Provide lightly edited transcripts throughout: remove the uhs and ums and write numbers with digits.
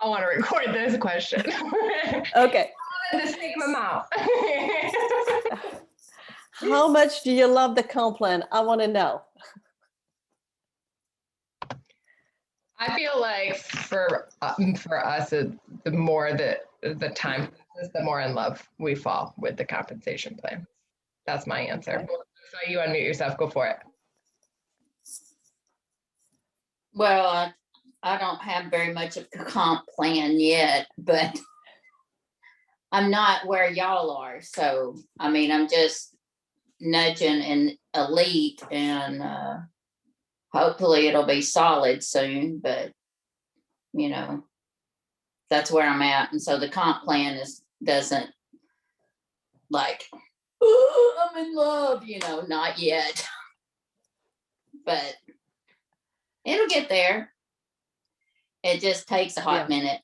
I want to record this question. Okay. The stigma out. How much do you love the comp plan? I want to know. I feel like for us, the more that the time passes, the more in love we fall with the compensation plan. That's my answer. Okay. So you unmute yourself. Go for it. Well, I don't have very much of a comp plan yet, but I'm not where y'all are. So, I mean, I'm just nudging in elite, and hopefully it'll be solid soon, but you know, that's where I'm at. And so the comp plan doesn't like, oh, I'm in love, not yet. But it'll get there. It just takes a hot minute.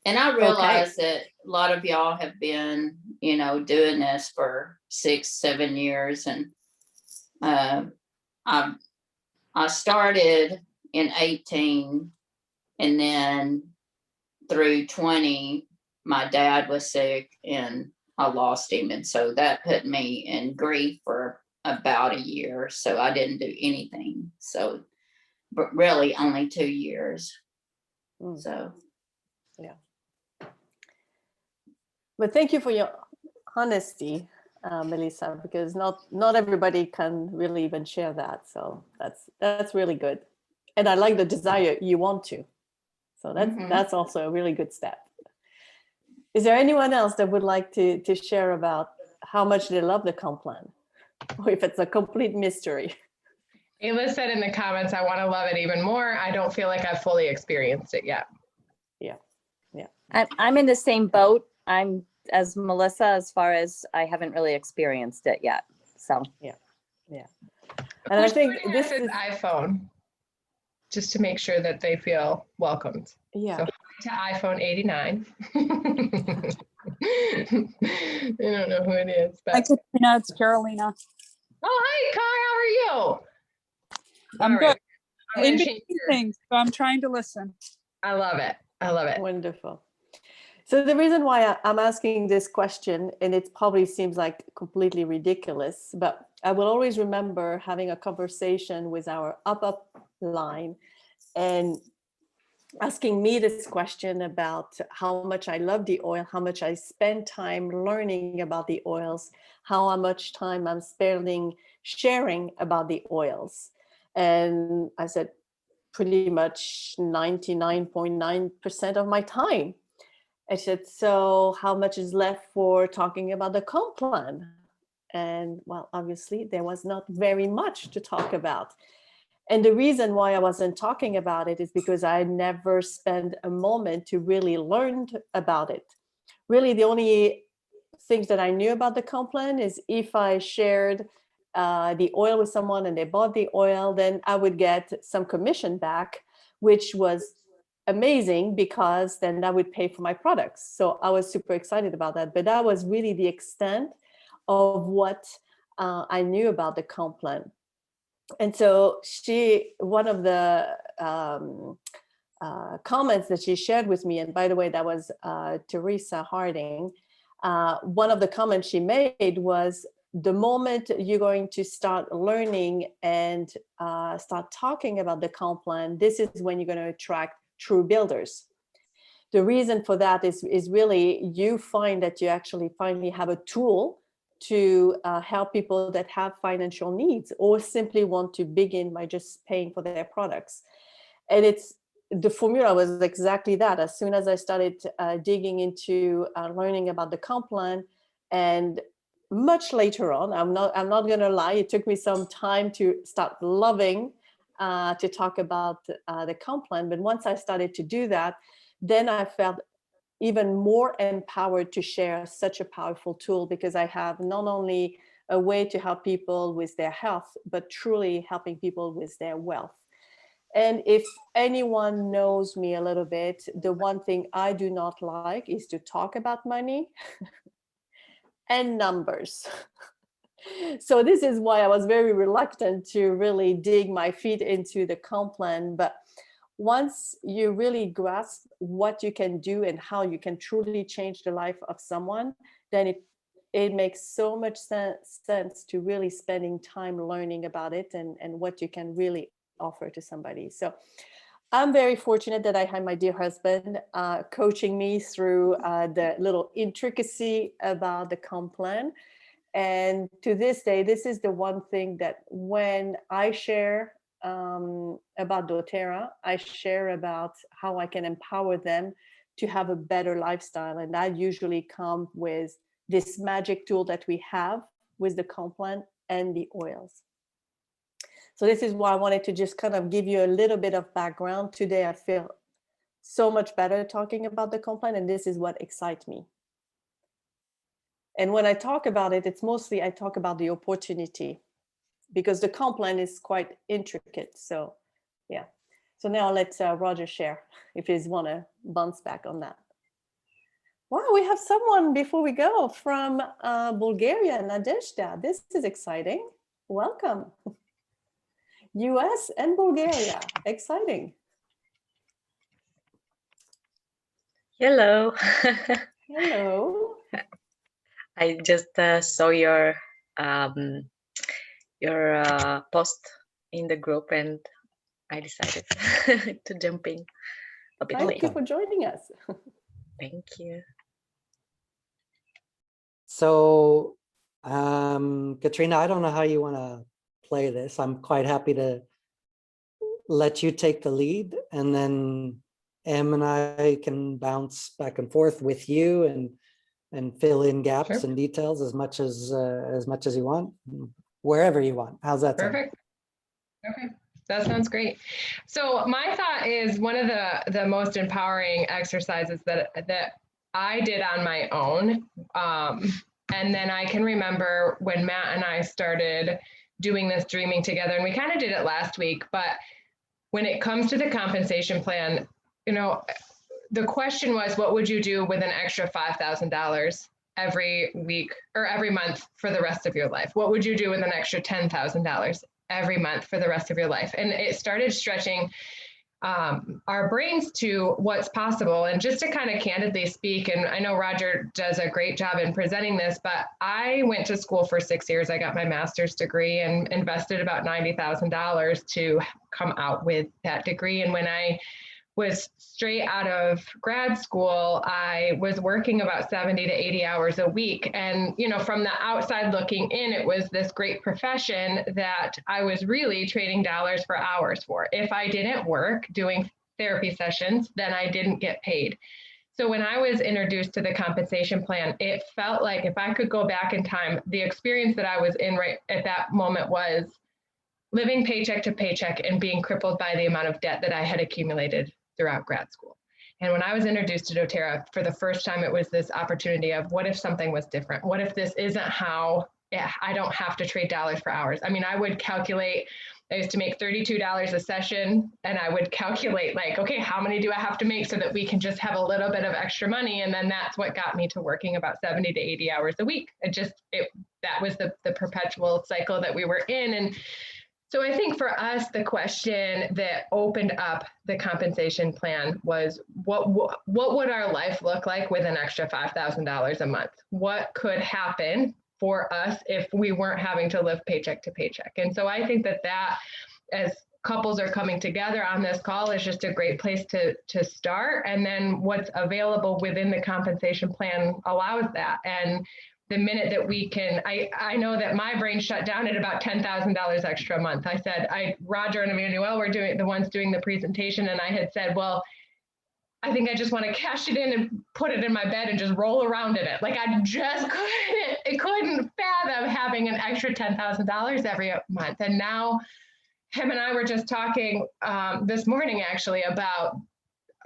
And I realize that a lot of y'all have been, doing this for 6-7 years. And I started in 18, and then through 20, my dad was sick and I lost him. And so that put me in grief for about a year. So I didn't do anything. So, but really only 2 years. So. Yeah. But thank you for your honesty, Melissa, because not everybody can really even share that. So that's really good. And I like the desire you want to. So that's also a really good step. Is there anyone else that would like to share about how much they love the comp plan? Or if it's a complete mystery? Ayla said in the comments, I want to love it even more. I don't feel like I've fully experienced it yet. Yeah. I'm in the same boat. I'm as Melissa, as far as I haven't really experienced it yet. So yeah. And I think this is iPhone, just to make sure that they feel welcomed. Yeah. So to iPhone 89. I don't know who it is, but Hi, Katrina. It's Carolina. Oh, hi, Kai. How are you? I'm good. I'm In gonna between things, so I'm trying to listen. I love it. I love it. Wonderful. So the reason why I'm asking this question, and it probably seems like completely ridiculous, but I will always remember having a conversation with our up line and asking me this question about how much I love the oil, how much I spend time learning about the oils, how much time I'm spending sharing about the oils. And I said, pretty much 99.9% of my time. I said, so how much is left for talking about the comp plan? And well, obviously there was not very much to talk about. And the reason why I wasn't talking about it is because I never spent a moment to really learn about it. Really, the only things that I knew about the comp plan is if I shared the oil with someone and they bought the oil, then I would get some commission back, which was amazing because then that would pay for my products. So I was super excited about that. But that was really the extent of what I knew about the comp plan. And so one of the comments that she shared with me, and by the way, that was Teresa Harding, one of the comments she made was, the moment you're going to start learning and start talking about the comp plan, this is when you're going to attract true builders. The reason for that is really you find that you actually finally have a tool to help people that have financial needs or simply want to begin by just paying for their products. And the formula was exactly that. As soon as I started digging into learning about the comp plan, and much later on, I'm not going to lie, it took me some time to start loving to talk about the comp plan. But once I started to do that, then I felt even more empowered to share such a powerful tool, because I have not only a way to help people with their health, but truly helping people with their wealth. And if anyone knows me a little bit, the one thing I do not like is to talk about money and numbers. So this is why I was very reluctant to really dig my feet into the comp plan. But once you really grasp what you can do and how you can truly change the life of someone, then it makes so much sense to really spending time learning about it and what you can really offer to somebody. So I'm very fortunate that I have my dear husband coaching me through the little intricacy about the comp plan. And to this day, this is the one thing that when I share about doTERRA, I share about how I can empower them to have a better lifestyle. And that usually comes with this magic tool that we have with the comp plan and the oils. So this is why I wanted to just kind of give you a little bit of background. Today, I feel so much better talking about the comp plan, and this is what excites me. And when I talk about it, it's mostly I talk about the opportunity because the comp plan is quite intricate. So yeah. So now let's Roger share if he's want to bounce back on that. Wow, we have someone before we go from Bulgaria, Nadezhda. This is exciting. Welcome. US and Bulgaria, exciting. Hello. Hello. I just saw your post in the group and I decided to jump in a bit Thank late. you for joining us. Thank you. So, Katrina, I don't know how you want to play this. I'm quite happy to let you take the lead, and then Em and I can bounce back and forth with you and fill in gaps Sure. and details as much as you want, wherever you want. How's that sound? Perfect. Okay, that sounds great. So my thought is one of the most empowering exercises that I did on my own. And then I can remember when Matt and I started doing this dreaming together, and we kind of did it last week, but when it comes to the compensation plan, you know, the question was, what would you do with an extra $5,000 every week or every month for the rest of your life? What would you do with an extra $10,000 every month for the rest of your life? And it started stretching our brains to what's possible. And just to kind of candidly speak, and I know Roger does a great job in presenting this, but I went to school for 6 years. I got my master's degree and invested about $90,000 to come out with that degree. And when I was straight out of grad school, I was working about 70 to 80 hours a week. And, you know, from the outside looking in, it was this great profession that I was really trading dollars for hours for. If I didn't work doing therapy sessions, then I didn't get paid. So when I was introduced to the compensation plan, it felt like if I could go back in time, the experience that I was in right at that moment was living paycheck to paycheck and being crippled by the amount of debt that I had accumulated throughout grad school. And when I was introduced to doTERRA for the first time, it was this opportunity of what if something was different? What if this isn't how I don't have to trade dollars for hours? I mean, I would calculate, I used to make $32 a session, and I would calculate like, okay, how many do I have to make so that we can just have a little bit of extra money? And then that's what got me to working about 70 to 80 hours a week. That was the perpetual cycle that we were in. And so I think for us, the question that opened up the compensation plan was, what would our life look like with an extra $5,000 a month? What could happen for us if we weren't having to live paycheck to paycheck? And so I think that as couples are coming together on this call is just a great place to start. And then what's available within the compensation plan allows that. And the minute that we can, I know that my brain shut down at about $10,000 extra a month. I said, Roger and Emmanuel were the ones doing the presentation, and I had said, well, I think I just want to cash it in and put it in my bed and just roll around in it. Like I just couldn't fathom having an extra $10,000 every month. And now him and I were just talking this morning actually about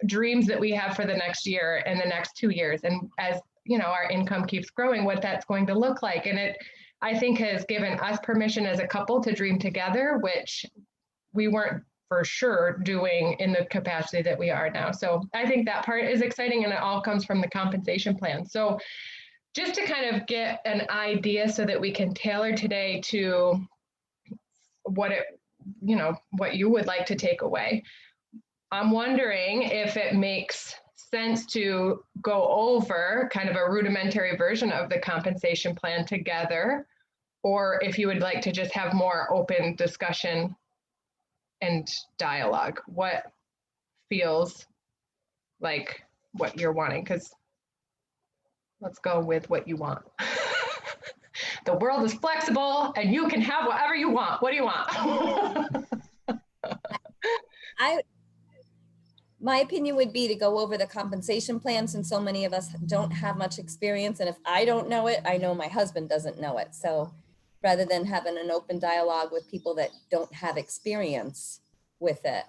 dreams that we have for the next year and the next 2 years. And as you know, our income keeps growing, what that's going to look like. And it, I think, has given us permission as a couple to dream together, which we weren't for sure doing in the capacity that we are now. So I think that part is exciting, and it all comes from the compensation plan. So just to kind of get an idea so that we can tailor today to what you would like to take away. I'm wondering if it makes sense to go over kind of a rudimentary version of the compensation plan together, or if you would like to just have more open discussion and dialogue. What feels like what you're wanting? Because let's go with what you want. The world is flexible and you can have whatever you want. What do you want? My opinion would be to go over the compensation plan, since so many of us don't have much experience. And if I don't know it, I know my husband doesn't know it. So rather than having an open dialogue with people that don't have experience with it,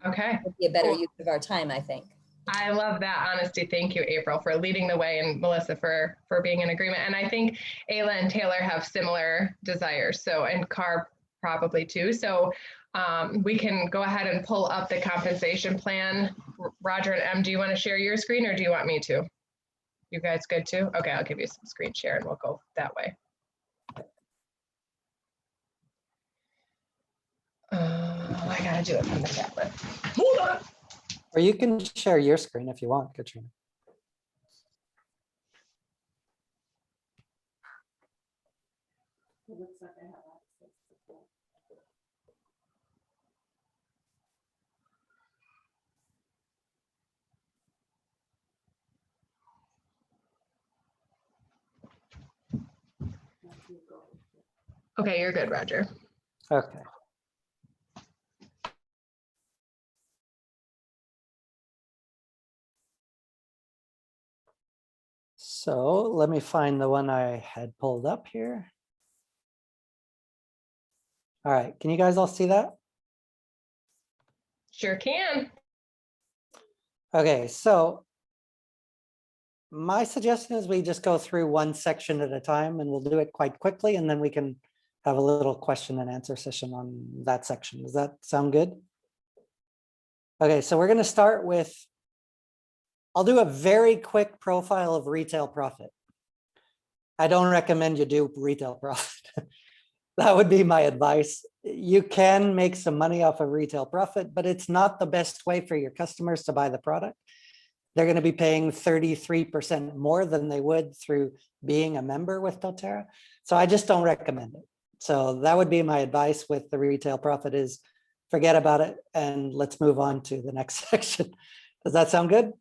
Okay. would be a better Cool. use of our time, I think. I love that honesty. Thank you, April, for leading the way, and Melissa for being in agreement. And I think Ayla and Taylor have similar desires. So, and Carr probably too. So we can go ahead and pull up the compensation plan. Roger and Em, do you want to share your screen or do you want me to? You guys good too? Okay, I'll give you some screen share and we'll go that way. I gotta do it from the tablet. Hold on. Or you can share your screen if you want, Katrina. Okay, you're good, Roger. Okay. So let me find the one I had pulled up here. All right, can you guys all see that? Sure can. Okay, so my suggestion is we just go through one section at a time, and we'll do it quite quickly, and then we can have a little question and answer session on that section. Does that sound good? Okay, so we're going to start with, I'll do a very quick profile of retail profit. I don't recommend you do retail profit. That would be my advice. You can make some money off of retail profit, but it's not the best way for your customers to buy the product. They're going to be paying 33% more than they would through being a member with doTERRA. So I just don't recommend it. So that would be my advice with the retail profit is forget about it and let's move on to the next section. Does that sound good?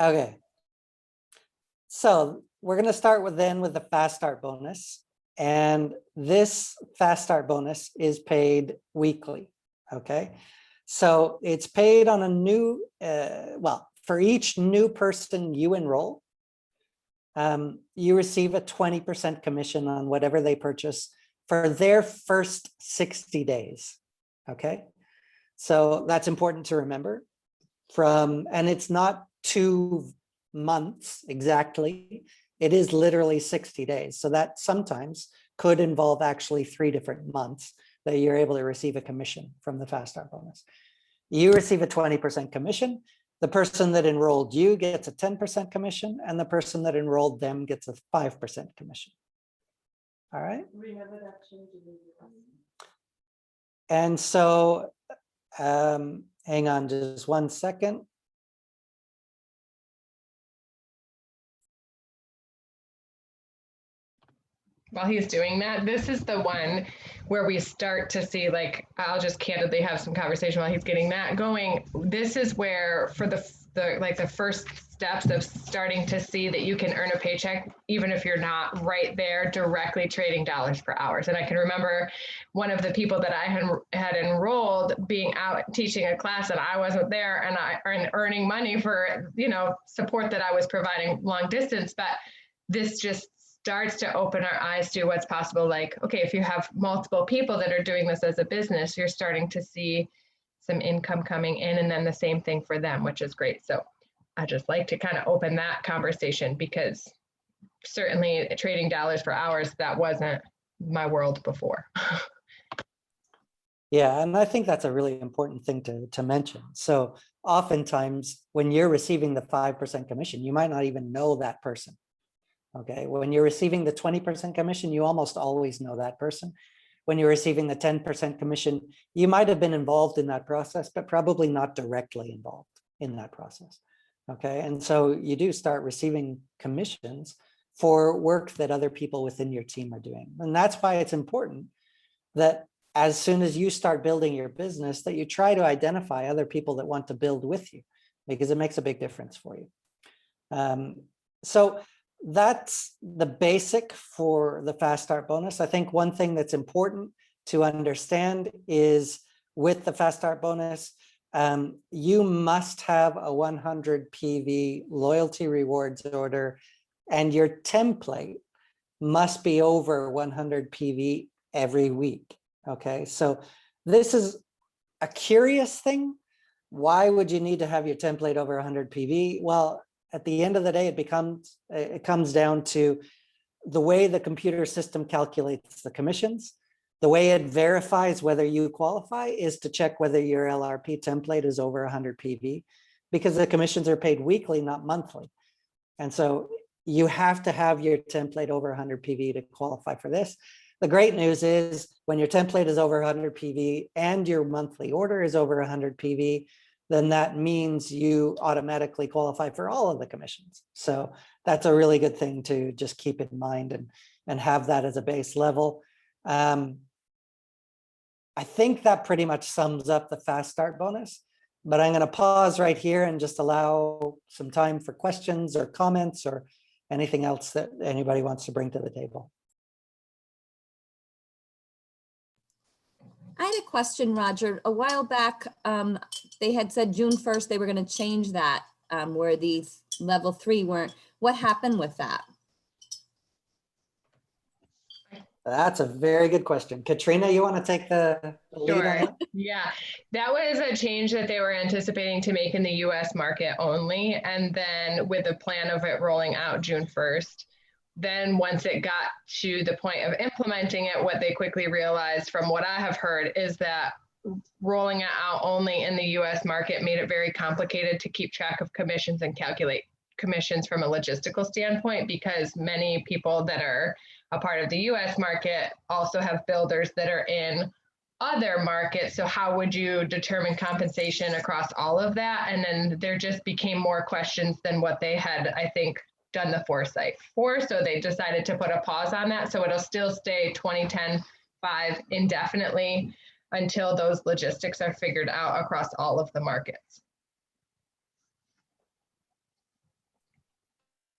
Okay. So we're going to start with the fast start bonus. And this fast start bonus is paid weekly. Okay. So it's paid on a new, well, for each new person you enroll, you receive a 20% commission on whatever they purchase for their first 60 days. Okay. So that's important to remember and it's not 2 months exactly. It is literally 60 days. So that sometimes could involve actually 3 different months that you're able to receive a commission from the fast start bonus. You receive a 20% commission. The person that enrolled you gets a 10% commission, and the person that enrolled them gets a 5% commission. All right. And so, hang on just 1 second. While he's doing that, this is the one where we start to see, like, I'll just candidly have some conversation while he's getting that going. This is where for the first steps of starting to see that you can earn a paycheck, even if you're not right there directly trading dollars per hours. And I can remember one of the people that I had enrolled being out teaching a class and I wasn't there, and earning money for, support that I was providing long distance. But this just starts to open our eyes to what's possible. Like, okay, if you have multiple people that are doing this as a business, you're starting to see some income coming in, and then the same thing for them, which is great. So I just like to kind of open that conversation, because certainly trading dollars per hours, that wasn't my world before. Yeah, and I think that's a really important thing to mention. So oftentimes when you're receiving the 5% commission, you might not even know that person. Okay, when you're receiving the 20% commission, you almost always know that person. when you're receiving the 10% commission, you might have been involved in that process, but probably not directly involved in that process. Okay, and so you do start receiving commissions for work that other people within your team are doing. And that's why it's important that as soon as you start building your business, that you try to identify other people that want to build with you, because it makes a big difference for you. So that's the basic for the Fast Start bonus. I think one thing that's important to understand is with the Fast Start bonus, you must have a 100 PV loyalty rewards order, and your template must be over 100 PV every week. Okay, so this is a curious thing. Why would you need to have your template over 100 PV? Well, at the end of the day, it comes down to the way the computer system calculates the commissions. The way it verifies whether you qualify is to check whether your LRP template is over 100 PV, because the commissions are paid weekly, not monthly. And so you have to have your template over 100 PV to qualify for this. The great news is when your template is over 100 PV and your monthly order is over 100 PV, then that means you automatically qualify for all of the commissions. So that's a really good thing to just keep in mind and have that as a base level. I think that pretty much sums up the Fast Start bonus, but I'm going to pause right here and just allow some time for questions or comments or anything else that anybody wants to bring to the table. I had a question, Roger. A while back, they had said June 1st, they were going to change that where these level 3 weren't. What happened with that? That's a very good question. Katrina, you want to take the lead on Sure. that? Yeah, that was a change that they were anticipating to make in the US market only. And then with the plan of it rolling out June 1st, then once it got to the point of implementing it, what they quickly realized from what I have heard is that rolling it out only in the US market made it very complicated to keep track of commissions and calculate commissions from a logistical standpoint, because many people that are a part of the US market also have builders that are in other markets. So how would you determine compensation across all of that? And then there just became more questions than what they had, I think, done the foresight for. So they decided to put a pause on that. So it'll still stay 2010-5 indefinitely until those logistics are figured out across all of the markets.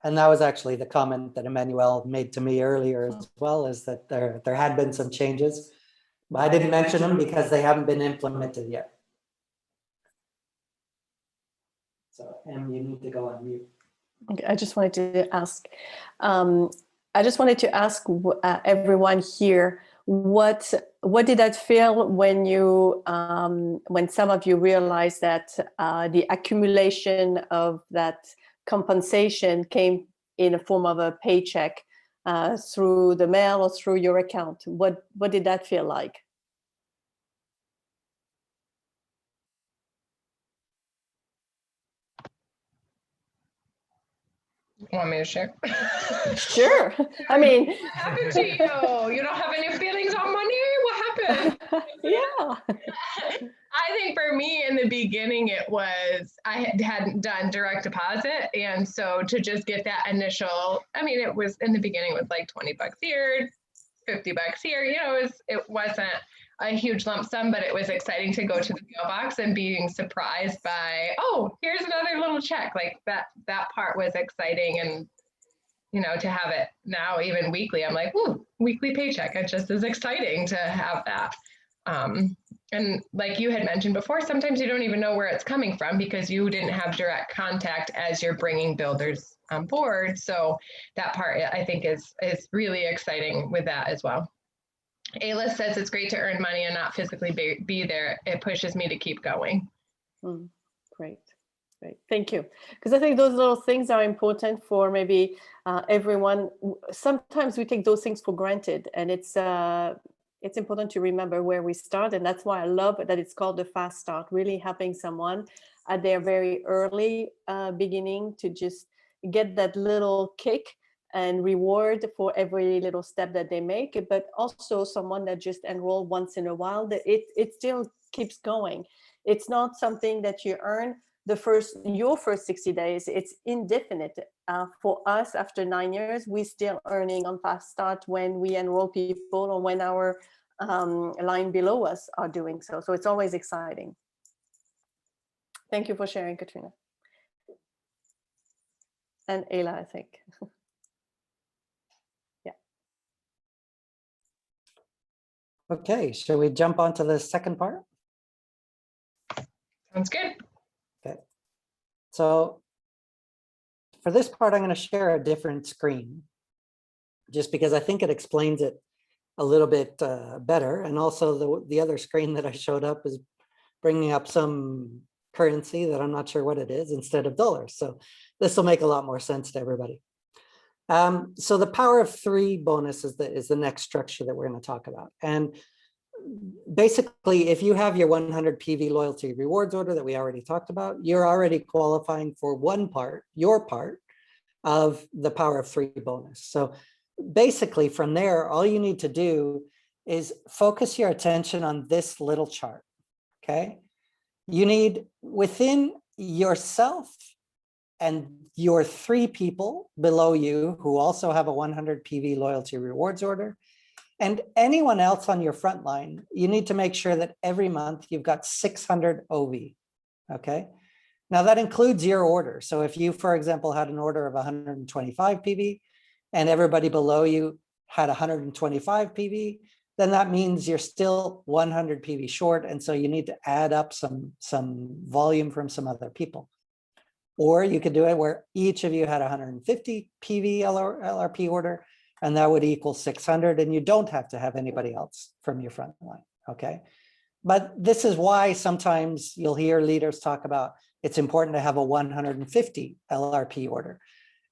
And that was actually the comment that Emmanuel made to me earlier as well, is that there had been some changes. But I didn't mention them because they haven't been implemented yet. So, Em, you need to go on mute. Okay, I just wanted to ask, everyone here, what did that feel when you, when some of you realized that the accumulation of that compensation came in a form of a paycheck through the mail or through your account? What did that feel like? You want me to share? Sure. I mean, What happened to you? You don't have any feelings on money? What happened? yeah. I think for me in the beginning, it was, I hadn't done direct deposit. And so to just get that initial, I mean, it was in the beginning, it was like 20 bucks here, 50 bucks here, you know, it wasn't a huge lump sum, but it was exciting to go to the PO box and being surprised by, oh, here's another little check. Like that part was exciting. And, you know, to have it now even weekly, I'm like, ooh, weekly paycheck. It's just as exciting to have that. And like you had mentioned before, sometimes you don't even know where it's coming from because you didn't have direct contact as you're bringing builders on board. So that part I think is really exciting with that as well. Ayla says it's great to earn money and not physically be there. It pushes me to keep going. Great. Thank you. Because I think those little things are important for maybe everyone. Sometimes we take those things for granted, and it's important to remember where we start. And that's why I love that it's called the Fast Start, really helping someone at their very early beginning to just get that little kick and reward for every little step that they make, but also someone that just enroll once in a while, that it still keeps going. It's not something that you earn your first 60 days. It's indefinite. For us, after 9 years, we still earning on Fast Start when we enroll people or when our line below us are doing so. So it's always exciting. Thank you for sharing, Katrina. And Ayla, I think. Okay, shall we jump on to the second part? Sounds good. Okay. So for this part, I'm going to share a different screen just because I think it explains it a little bit better. And also the other screen that I showed up is bringing up some currency that I'm not sure what it is instead of dollars. So this will make a lot more sense to everybody. So the power of 3 bonus is the next structure that we're going to talk about. And basically, if you have your 100 PV loyalty rewards order that we already talked about, you're already qualifying for your part of the power of 3 bonus. So basically from there, all you need to do is focus your attention on this little chart, okay? You need within yourself and your 3 people below you who also have a 100 PV loyalty rewards order, and anyone else on your front line, you need to make sure that every month you've got 600 OV, okay? Now that includes your order. So if you, for example, had an order of 125 PV and everybody below you had 125 PV, then that means you're still 100 PV short. And so you need to add up some volume from some other people. Or you could do it where each of you had 150 PV LRP order, and that would equal 600, and you don't have to have anybody else from your front line, okay? But this is why sometimes you'll hear leaders talk about it's important to have a 150 LRP order.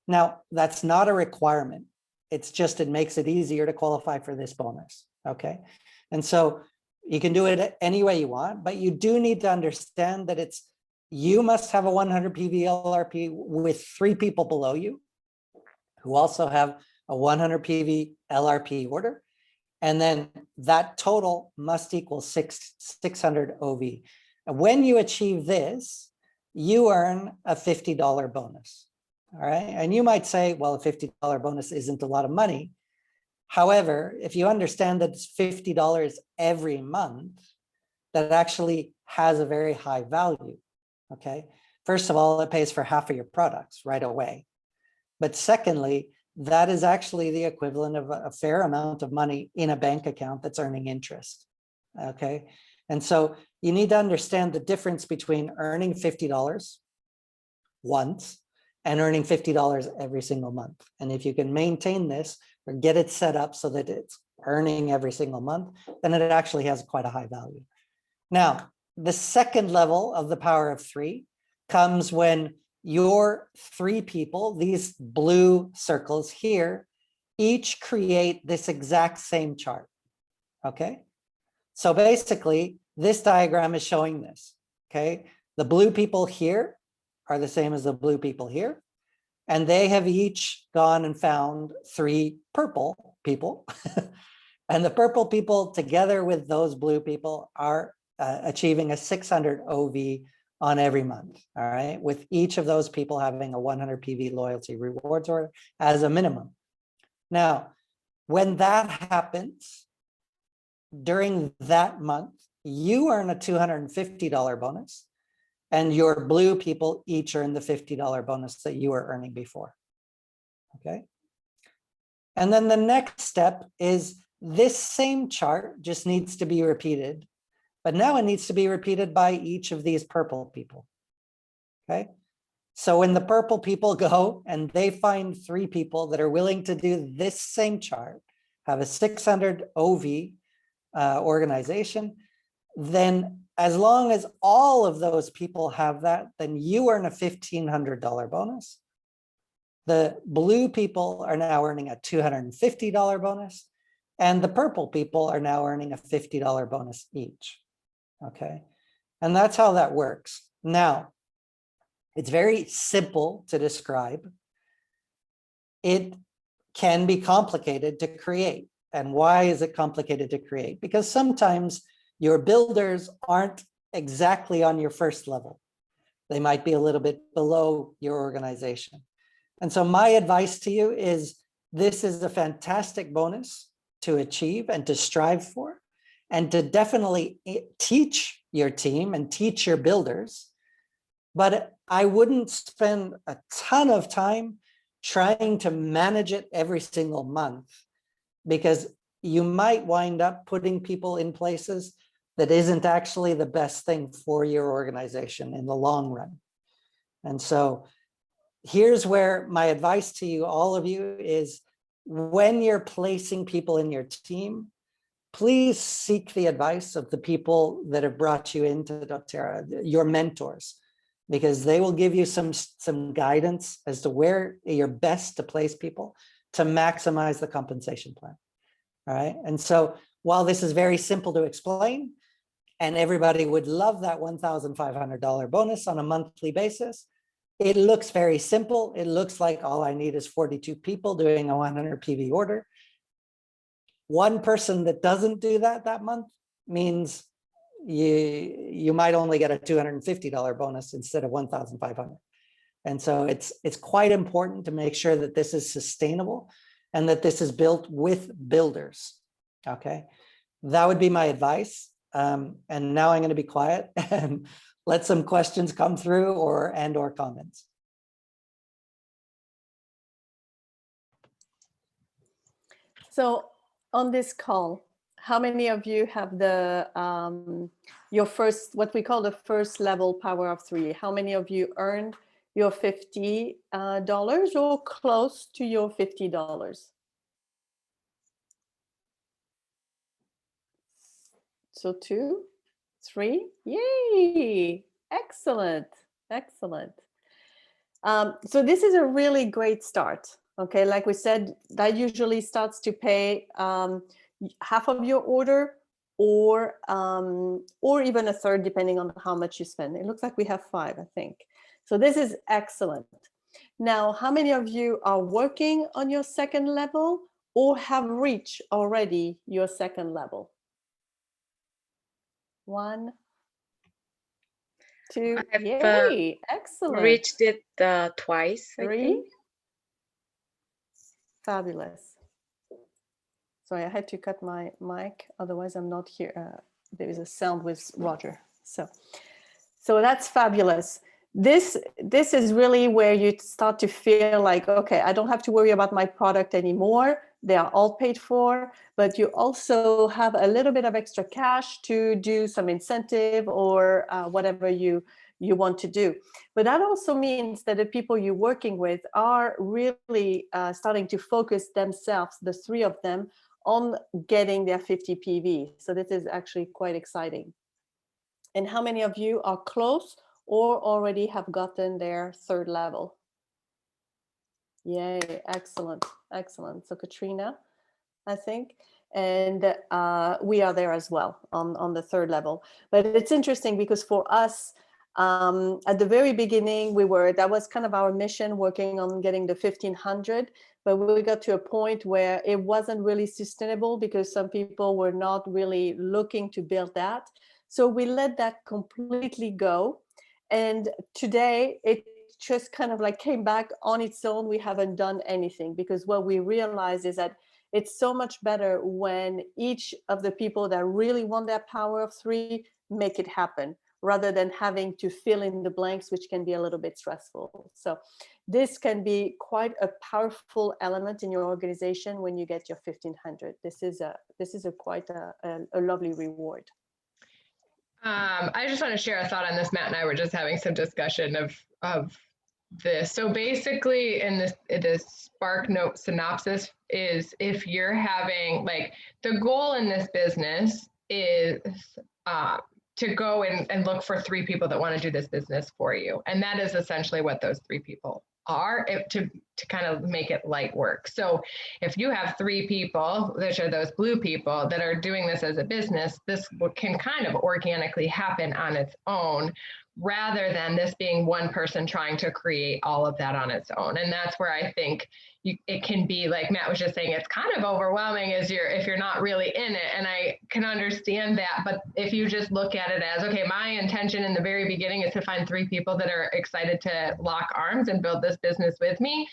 Now, that's not a requirement. It's just, it makes it easier to qualify for this bonus, okay? And so you can do it any way you want, but you do need to understand that you must have a 100 PV LRP with 3 people below you who also have a 100 PV LRP order. And then that total must equal 600 OV. And when you achieve this, you earn a $50 bonus. All right. And you might say, well, a $50 bonus isn't a lot of money. However, if you understand that it's $50 every month, that actually has a very high value. Okay. First of all, it pays for half of your products right away. But secondly, that is actually the equivalent of a fair amount of money in a bank account that's earning interest. Okay. And so you need to understand the difference between earning $50 once and earning $50 every single month. And if you can maintain this or get it set up so that it's earning every single month, then it actually has quite a high value. Now, the second level of the power of 3 comes when your 3 people, these blue circles here, each create this exact same chart, okay? So basically, this diagram is showing this, okay? The blue people here are the same as the blue people here, and they have each gone and found 3 purple people, and the purple people together with those blue people are achieving a 600 OV on every month, all right? With each of those people having a 100 PV loyalty rewards order as a minimum. Now, when that happens, during that month, you earn a $250 bonus, and your blue people each earn the $50 bonus that you were earning before, okay? And then the next step is this same chart just needs to be repeated, but now it needs to be repeated by each of these purple people, okay? So when the purple people go and they find 3 people that are willing to do this same chart, have a 600 OV organization, then as long as all of those people have that, then you earn a $1,500 bonus. The blue people are now earning a $250 bonus, and the purple people are now earning a $50 bonus each. Okay, and that's how that works. Now, it's very simple to describe. It can be complicated to create. And why is it complicated to create? Because sometimes your builders aren't exactly on your first level. They might be a little bit below your organization. And so my advice to you is this is a fantastic bonus to achieve and to strive for, and to definitely teach your team and teach your builders. But I wouldn't spend a ton of time trying to manage it every single month, because you might wind up putting people in places that isn't actually the best thing for your organization in the long run. And so here's where my advice to you, all of you, is when you're placing people in your team, please seek the advice of the people that have brought you into doTERRA, your mentors, because they will give you some guidance as to where you're best to place people to maximize the compensation plan. All right. And so while this is very simple to explain, and everybody would love that $1,500 bonus on a monthly basis, it looks very simple. It looks like all I need is 42 people doing a 100 PV order. One person that doesn't do that month means you might only get a $250 bonus instead of 1,500. And so it's quite important to make sure that this is sustainable and that this is built with builders. Okay, that would be my advice. And now I'm going to be quiet and let some questions come through or comments. So on this call, how many of you have the your first, what we call the first level Power of Three? How many of you earned your $50 or close to your $50? So 2, 3, yay, excellent, excellent. So this is a really great start. Okay, like we said, that usually starts to pay half of your order or even a third, depending on how much you spend. It looks like we have 5, I think. So this is excellent. Now, how many of you are working on your second level or have reached already your second level? 1, 2, I've yay, excellent. reached it twice, I 3, think. fabulous. Sorry, I had to cut my mic, otherwise I'm not here. There is a sound with Roger. So that's fabulous. This is really where you start to feel like, okay, I don't have to worry about my product anymore. They are all paid for, but you also have a little bit of extra cash to do some incentive or whatever you want to do. But that also means that the people you're working with are really starting to focus themselves, the 3 of them, on getting their 50 PV. So this is actually quite exciting. And how many of you are close or already have gotten their 3rd level? Yay, excellent, excellent. So Katrina, I think, and we are there as well on the 3rd level. But it's interesting because for us, at the very beginning, that was kind of our mission, working on getting the 1,500, but we got to a point where it wasn't really sustainable because some people were not really looking to build that. So we let that completely go. And today it just kind of like came back on its own. We haven't done anything because what we realized is that it's so much better when each of the people that really want that Power of 3 make it happen, rather than having to fill in the blanks, which can be a little bit stressful. So this can be quite a powerful element in your organization when you get your 1,500. This is quite a lovely reward. I just want to share a thought on this. Matt and I were just having some discussion of this. So basically in this Spark Note synopsis is, if you're having, like, the goal in this business is to go and look for 3 people that want to do this business for you. And that is essentially what those 3 people are. To to kind of make it light work. So if you have 3 people, which are those blue people that are doing this as a business, this can kind of organically happen on its own, rather than this being one person trying to create all of that on its own. And that's where I think it can be, like Matt was just saying, it's kind of overwhelming if you're not really in it. And I can understand that. But if you just look at it as, okay, my intention in the very beginning is to find 3 people that are excited to lock arms and build this business with me,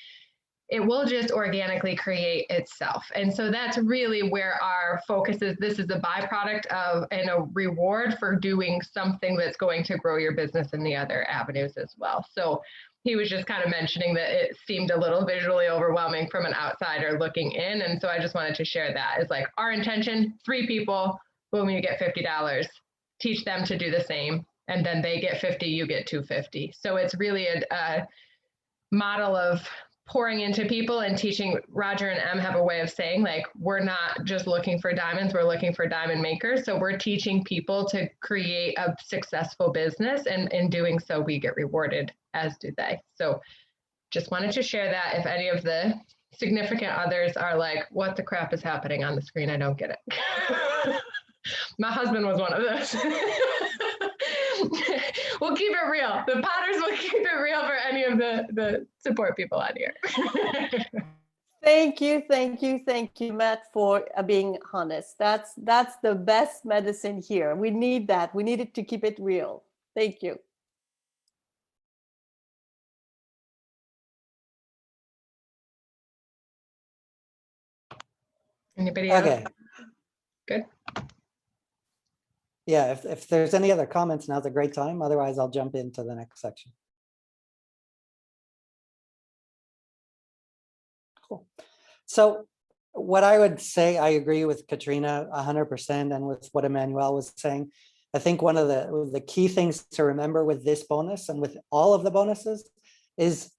it will just organically create itself. And so that's really where our focus is. This is a byproduct of and a reward for doing something that's going to grow your business in the other avenues as well. So he was just kind of mentioning that it seemed a little visually overwhelming from an outsider looking in. And so I just wanted to share that. It's like our intention, 3 people, boom, you get $50. Teach them to do the same. And then they get 50, you get $250. So it's really a model of pouring into people and teaching. Roger and Em have a way of saying, like, we're not just looking for diamonds, we're looking for diamond makers. So we're teaching people to create a successful business, and in doing so, we get rewarded, as do they. So just wanted to share that. If any of the significant others are like, what the crap is happening on the screen? I don't get it. My husband was one of those. We'll keep it real. The Potters will keep it real for any of the support people out here. Thank you, Matt, for being honest. That's the best medicine here. We need that. We needed to keep it real. Thank you. Anybody else? Okay. Good. Yeah, if there's any other comments, now's a great time. Otherwise, I'll jump into the next section. Cool. So what I would say, I agree with Katrina 100% and with what Emmanuel was saying. I think one of the key things to remember with this bonus and with all of the bonuses is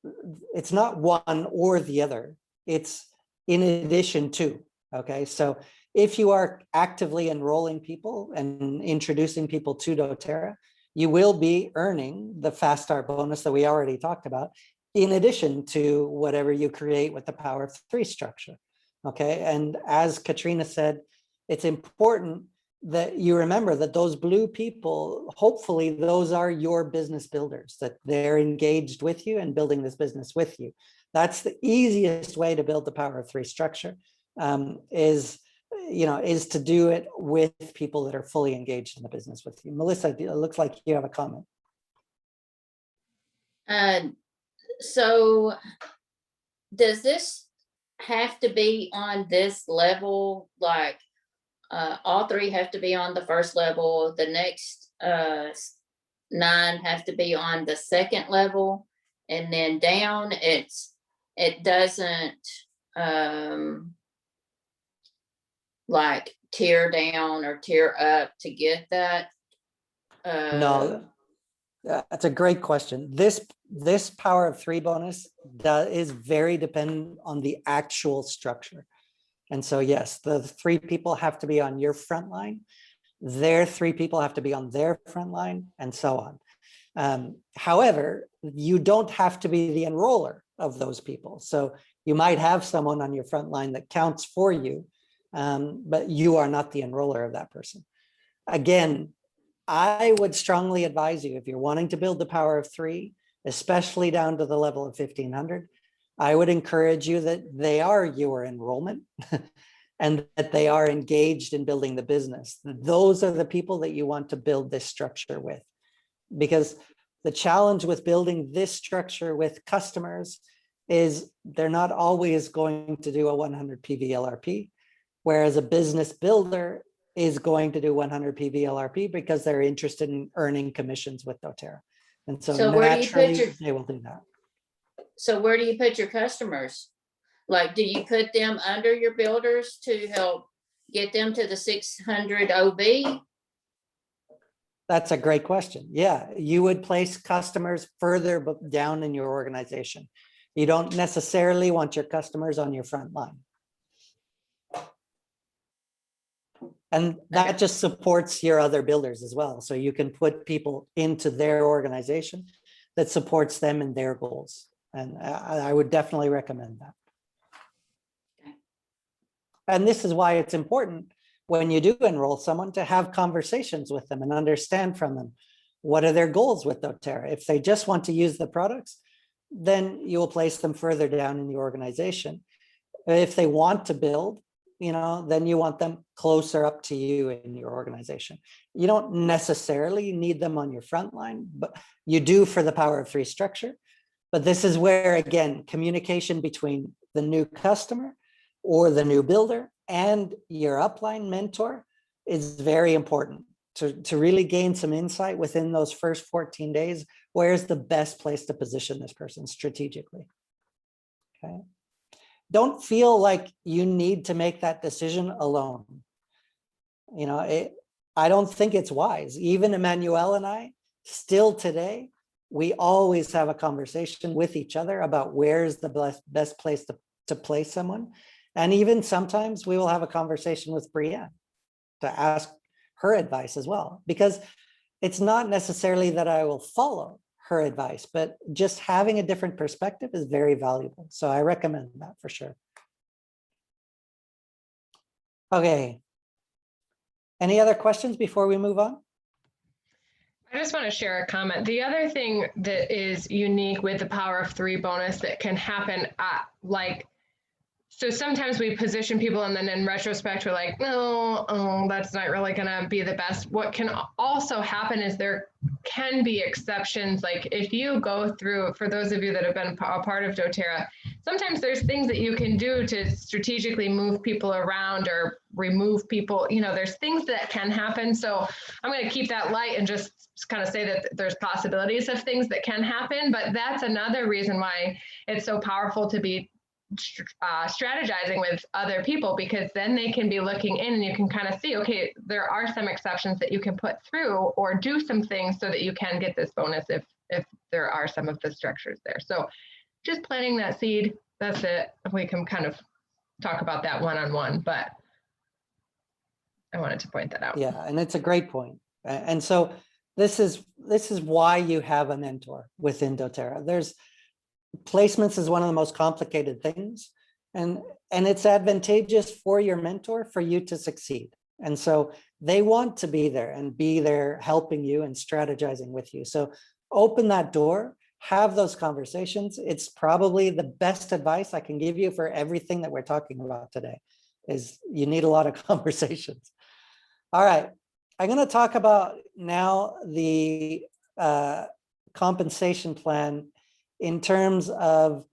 it's not one or the other. It's in addition to, okay? So if you are actively enrolling people and introducing people to doTERRA, you will be earning the Fast Start bonus that we already talked about, in addition to whatever you create with the Power of 3 structure. Okay, and as Katrina said, it's important that you remember that those blue people, hopefully those are your business builders, that they're engaged with you and building this business with you. That's the easiest way to build the Power of 3 structure, is to do it with people that are fully engaged in the business with you. Melissa, it looks like you have a comment. So does this have to be on this level? Like all 3 have to be on the first level, the next 9 have to be on the second level, and then down it doesn't like tear down or tear up to get that? No, that's a great question. This Power of 3 bonus is very dependent on the actual structure. And so, yes, the 3 people have to be on your front line. Their 3 people have to be on their front line, and so on. However, you don't have to be the enroller of those people. So you might have someone on your front line that counts for you, but you are not the enroller of that person. Again, I would strongly advise you, if you're wanting to build the Power of 3, especially down to the level of 1500, I would encourage you that they are your enrollment and that they are engaged in building the business. Those are the people that you want to build this structure with. Because the challenge with building this structure with customers is they're not always going to do a 100 PV LRP, whereas a business builder is going to do 100 PV LRP because they're interested in earning commissions with doTERRA. And so where do you put naturally, they will do that. So where do you put your customers? Like, do you put them under your builders to help get them to the 600 OB? That's a great question. Yeah, you would place customers further down in your organization. You don't necessarily want your customers on your front line. And that just supports your other builders as well. So you can put people into their organization that supports them and their goals. And I would definitely recommend that. Okay. And this is why it's important when you do enroll someone to have conversations with them and understand from them, what are their goals with doTERRA? If they just want to use the products, then you will place them further down in the organization. If they want to build, then you want them closer up to you in your organization. You don't necessarily need them on your front line, but you do for the Power of Three structure. But this is where, again, communication between the new customer or the new builder and your upline mentor is very important to really gain some insight within those first 14 days. Where's the best place to position this person strategically? Okay. Don't feel like you need to make that decision alone. I don't think it's wise. Even Emmanuel and I, still today, we always have a conversation with each other about where's the best place to place someone. And even sometimes we will have a conversation with Brienne to ask her advice as well, because it's not necessarily that I will follow her advice, but just having a different perspective is very valuable. So I recommend that for sure. Okay. Any other questions before we move on? I just want to share a comment. The other thing that is unique with the Power of Three bonus that can happen, so sometimes we position people and then in retrospect, we're like, no, that's not really going to be the best. What can also happen is there can be exceptions. Like if you go through, for those of you that have been a part of doTERRA, sometimes there's things that you can do to strategically move people around or remove people. There's things that can happen. So I'm going to keep that light and just kind of say that there's possibilities of things that can happen. But that's another reason why it's so powerful to be strategizing with other people, because then they can be looking in and you can kind of see, okay, there are some exceptions that you can put through or do some things so that you can get this bonus if there are some of the structures there. So just planting that seed, that's it. We can kind of talk about that one-on-one, but I wanted to point that out. Yeah, and it's a great point. And so this is why you have a mentor within doTERRA. Placements is one of the most complicated things, and it's advantageous for your mentor for you to succeed. And so they want to be there and be there helping you and strategizing with you. So open that door, have those conversations. It's probably the best advice I can give you for everything that we're talking about today, is you need a lot of conversations. All right, I'm going to talk about now the compensation plan in terms of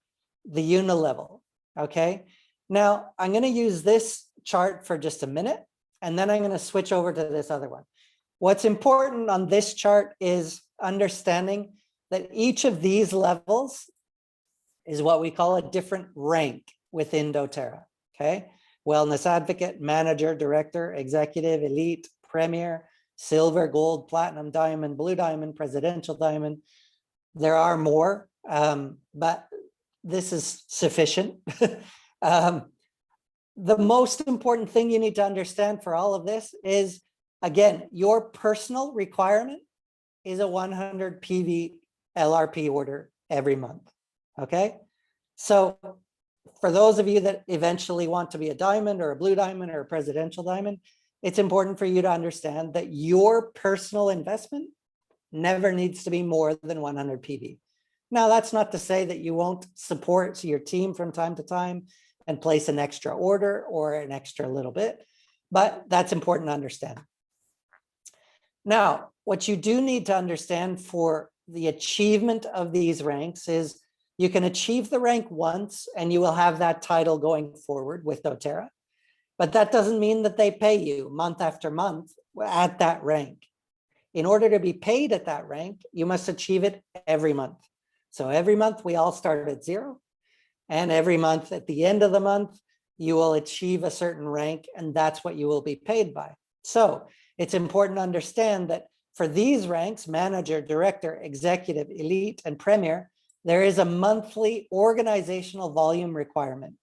the unilevel, okay? Now, I'm gonna use this chart for just a minute, and then I'm gonna switch over to this other one. What's important on this chart is understanding that each of these levels is what we call a different rank within doTERRA, okay? Wellness advocate, manager, director, executive, elite, premier, silver, gold, platinum, diamond, blue diamond, presidential diamond. There are more, but this is sufficient. The most important thing you need to understand for all of this is, again, your personal requirement is a 100 PV LRP order every month, okay? So for those of you that eventually want to be a diamond or a blue diamond or a presidential diamond, it's important for you to understand that your personal investment never needs to be more than 100 PV. Now, that's not to say that you won't support your team from time to time and place an extra order or an extra little bit, but that's important to understand. Now, what you do need to understand for the achievement of these ranks is you can achieve the rank once and you will have that title going forward with doTERRA, but that doesn't mean that they pay you month after month at that rank. In order to be paid at that rank, you must achieve it every month. So every month we all start at 0, and every month at the end of the month, you will achieve a certain rank, and that's what you will be paid by. So it's important to understand that for these ranks, manager, director, executive, elite, and premier, there is a monthly organizational volume requirement.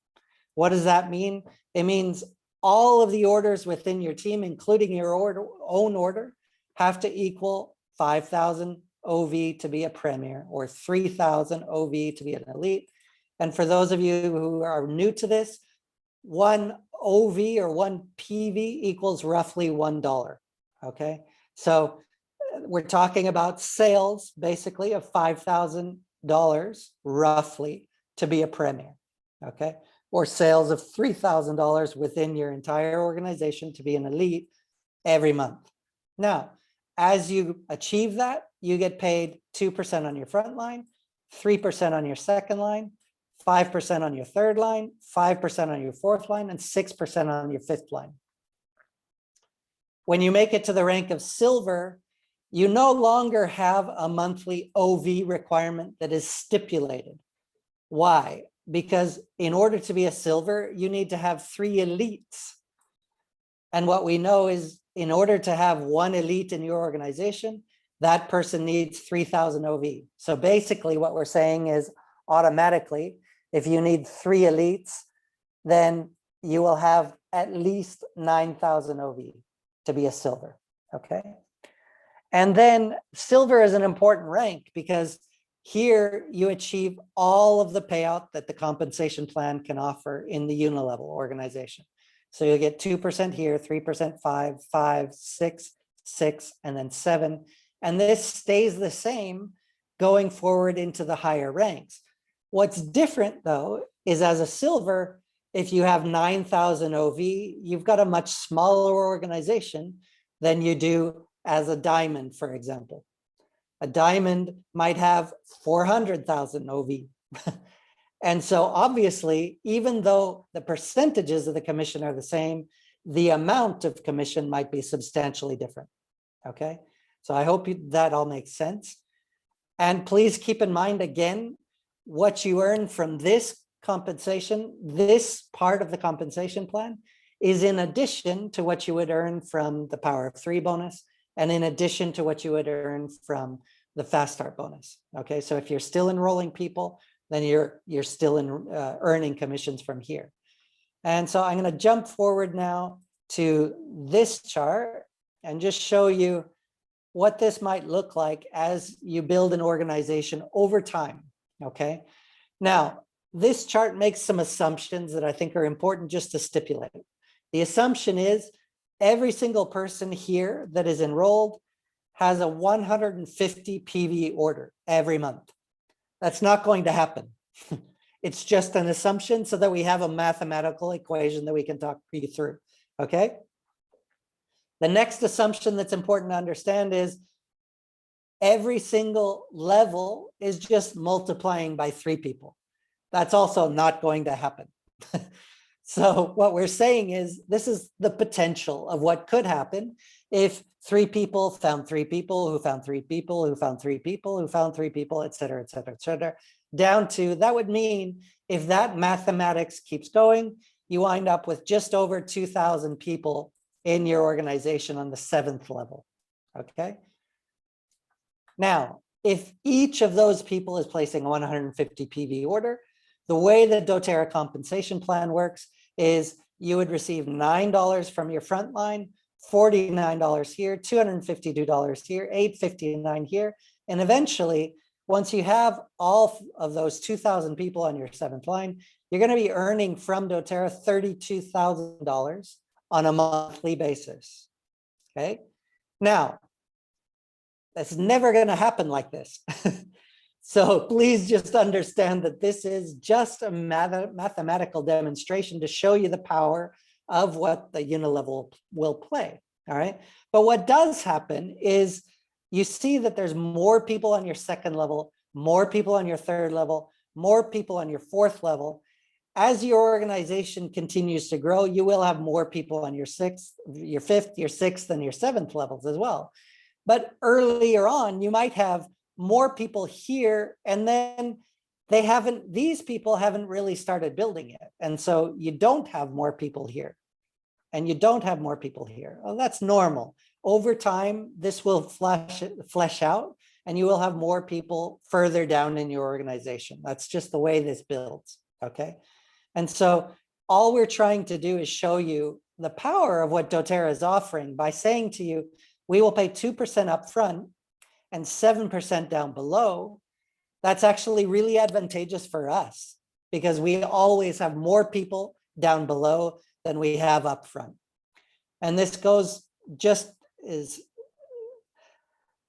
What does that mean? It means all of the orders within your team, including your own order, have to equal 5,000 OV to be a premier or 3,000 OV to be an elite. And for those of you who are new to this, one OV or one PV equals roughly $1. Okay, so we're talking about sales basically of $5,000 roughly to be a premier. Okay, or sales of $3,000 within your entire organization to be an elite every month. Now, as you achieve that, you get paid 2% on your front line, 3% on your second line, 5% on your third line, 5% on your fourth line, and 6% on your fifth line. When you make it to the rank of silver, you no longer have a monthly OV requirement that is stipulated. Why? Because in order to be a silver, you need to have 3 elites. And what we know is in order to have one elite in your organization, that person needs 3,000 OV. So basically what we're saying is automatically, if you need 3 elites, then you will have at least 9,000 OV to be a silver, okay? And then silver is an important rank because here you achieve all of the payout that the compensation plan can offer in the unilevel organization. So you'll get 2% here, 3%, 5, 5, 6, 6, and then 7. And this stays the same going forward into the higher ranks. What's different though, is as a silver, if you have 9,000 OV, you've got a much smaller organization than you do as a diamond, for example. A diamond might have 400,000 OV. And so obviously, even though the percentages of the commission are the same, the amount of commission might be substantially different, okay? So I hope that all makes sense. And please keep in mind, again, what you earn from this compensation, this part of the compensation plan, is in addition to what you would earn from the Power of 3 bonus, and in addition to what you would earn from the Fast Start bonus, okay? So if you're still enrolling people, then you're still earning commissions from here. And so I'm going to jump forward now to this chart and just show you what this might look like as you build an organization over time, okay? Now, this chart makes some assumptions that I think are important just to stipulate. The assumption is every single person here that is enrolled has a 150 PV order every month. That's not going to happen. It's just an assumption so that we have a mathematical equation that we can talk you through, okay? The next assumption that's important to understand is every single level is just multiplying by 3 people. That's also not going to happen. So what we're saying is this is the potential of what could happen if 3 people found 3 people who found 3 people who found 3 people who found 3 people, et cetera, et cetera, et cetera, down to, that would mean if that mathematics keeps going, you wind up with just over 2,000 people in your organization on the 7th level, okay? Now, if each of those people is placing a 150 PV order, the way the doTERRA compensation plan works is you would receive $9 from your front line, $49 here, $252 here, $859 here. And eventually, once you have all of those 2,000 people on your 7th line, you're going to be earning from doTERRA $32,000 on a monthly basis, okay? Now, that's never going to happen like this. So please just understand that this is just a mathematical demonstration to show you the power of what the unilevel will play, all right? But what does happen is you see that there's more people on your 2nd level, more people on your 3rd level, more people on your 4th level. As your organization continues to grow, you will have more people on your 6th, your 5th, your 6th, and your 7th levels as well. But earlier on, you might have more people here, and then these people haven't really started building yet. And so you don't have more people here, and you don't have more people here. Well, that's normal. Over time, this will flesh out, and you will have more people further down in your organization. That's just the way this builds, okay? And so all we're trying to do is show you the power of what doTERRA is offering by saying to you, we will pay 2% upfront, and 7% down below, that's actually really advantageous for us because we always have more people down below than we have up front. And this is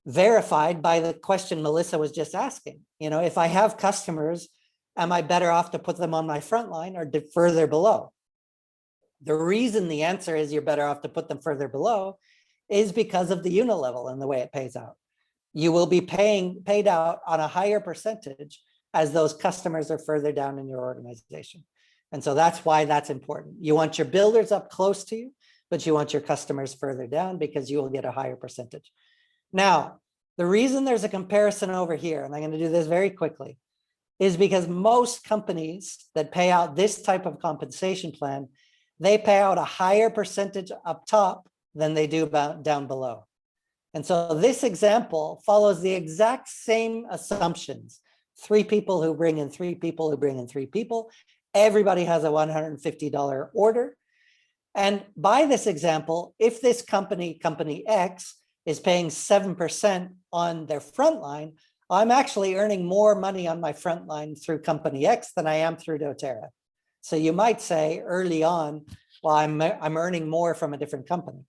verified by the question Melissa was just asking. You know, if I have customers, am I better off to put them on my front line or further below? The reason the answer is you're better off to put them further below is because of the unit level and the way it pays out. You will be paid out on a higher percentage as those customers are further down in your organization. And so that's why that's important. You want your builders up close to you, but you want your customers further down because you will get a higher percentage. Now, the reason there's a comparison over here, and I'm going to do this very quickly, is because most companies that pay out this type of compensation plan, they pay out a higher percentage up top than they do down below. And so this example follows the exact same assumptions. 3 people who bring in 3 people who bring in 3 people. Everybody has a $150 order. And by this example, if this company X, is paying 7% on their front line, I'm actually earning more money on my front line through company X than I am through doTERRA. So you might say early on, well, I'm earning more from a different company.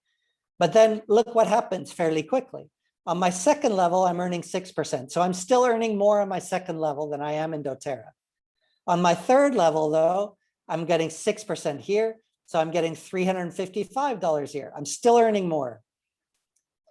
But then look what happens fairly quickly. On my second level, I'm earning 6%. So I'm still earning more on my second level than I am in doTERRA. On my third level, though, I'm getting 6% here. So I'm getting $355 here. I'm still earning more.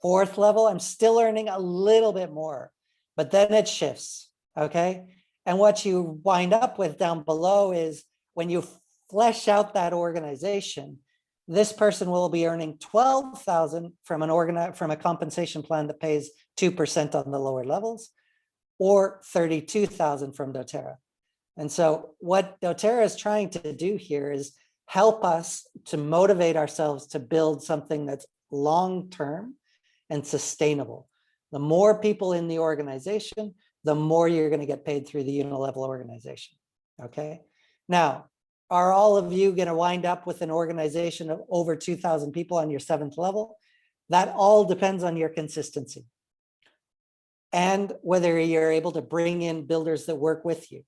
Fourth level, I'm still earning a little bit more, but then it shifts, okay? And what you wind up with down below is when you flesh out that organization, this person will be earning $12,000 from a compensation plan that pays 2% on the lower levels, or $32,000 from doTERRA. And so what doTERRA is trying to do here is help us to motivate ourselves to build something that's long-term and sustainable. The more people in the organization, the more you're going to get paid through the unilevel organization. Okay. Now, are all of you going to wind up with an organization of over 2,000 people on your 7th level? That all depends on your consistency and whether you're able to bring in builders that work with you.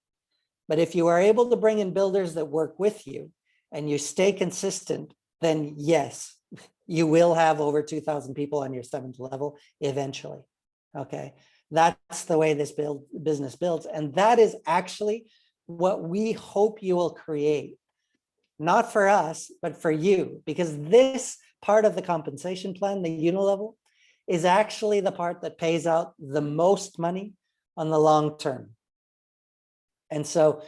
But if you are able to bring in builders that work with you and you stay consistent, then yes, you will have over 2,000 people on your 7th level eventually. Okay, that's the way this business builds. And that is actually what we hope you will create, not for us, but for you, because this part of the compensation plan, the unilevel, is actually the part that pays out the most money on the long term. And so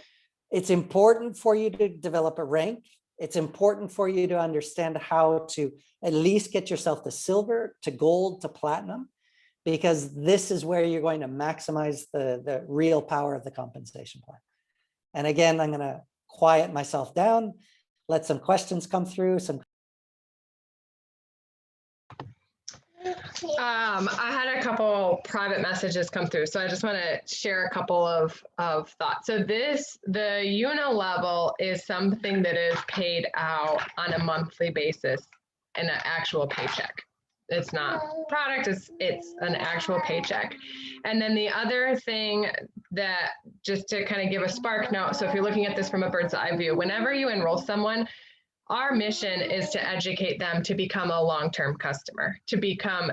it's important for you to develop a rank. It's important for you to understand how to at least get yourself to silver, to gold, to platinum, because this is where you're going to maximize the real power of the compensation plan. And again, I'm going to quiet myself down, let some questions come through. I had a couple private messages come through, so I just want to share a couple of thoughts. So the unilevel is something that is paid out on a monthly basis in an actual paycheck. It's not product, it's an actual paycheck. And then the other thing that, just to kind of give a spark note, so if you're looking at this from a bird's eye view, whenever you enroll someone, our mission is to educate them to become a long-term customer,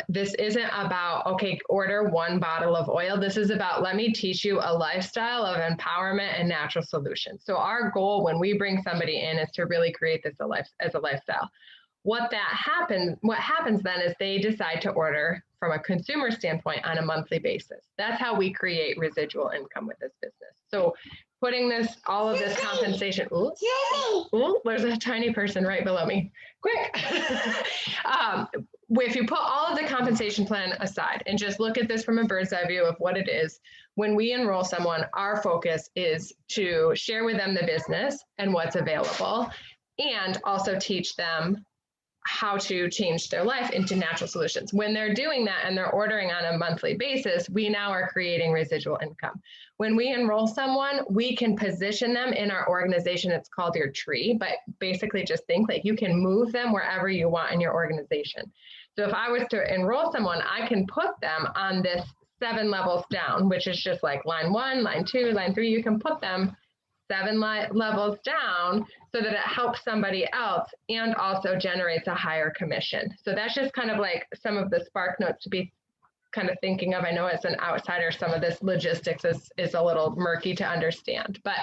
this isn't about, okay, order 1 bottle of oil. This is about, let me teach you a lifestyle of empowerment and natural solutions. So our goal when we bring somebody in is to really create this as a lifestyle. What happens then is they decide to order from a consumer standpoint on a monthly basis. That's how we create residual income with this business. So putting all of this compensation, there's a tiny person right below me, quick. If you put all of the compensation plan aside and just look at this from a bird's eye view of what it is, when we enroll someone, our focus is to share with them the business and what's available, and also teach them how to change their life into natural solutions. When they're doing that and they're ordering on a monthly basis, we now are creating residual income. When we enroll someone, we can position them in our organization. It's called your tree, but basically just think like you can move them wherever you want in your organization. So if I was to enroll someone, I can put them on this 7 levels down, which is just like line 1, line 2, line 3. You can put them 7 levels down so that it helps somebody else and also generates a higher commission. So that's just kind of like some of the spark notes to be kind of thinking of. I know as an outsider, some of this logistics is a little murky to understand, but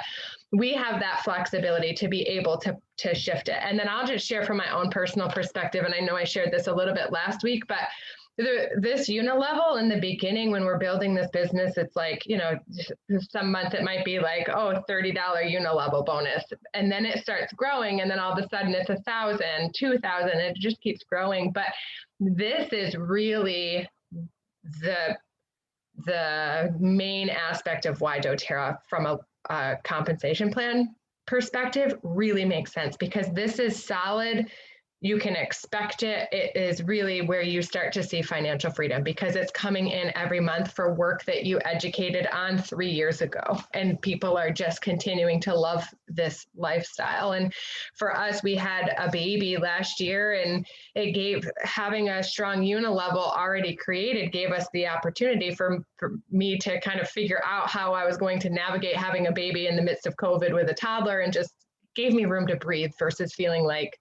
we have that flexibility to be able to shift it. And then I'll just share from my own personal perspective. And I know I shared this a little bit last week, but this unilevel in the beginning, when we're building this business, it's like, you know, some month it might be like, oh, $30 unilevel bonus. And then it starts growing. And then all of a sudden it's 1,000, 2,000, it just keeps growing. But this is really the main aspect of why doTERRA from a compensation plan perspective really makes sense, because this is solid. You can expect it. It is really where you start to see financial freedom, because it's coming in every month for work that you educated on 3 years ago. And people are just continuing to love this lifestyle. And for us, we had a baby last year, and it gave, having a strong unilevel already created, gave us the opportunity for me to kind of figure out how I was going to navigate having a baby in the midst of COVID with a toddler, and just gave me room to breathe versus feeling like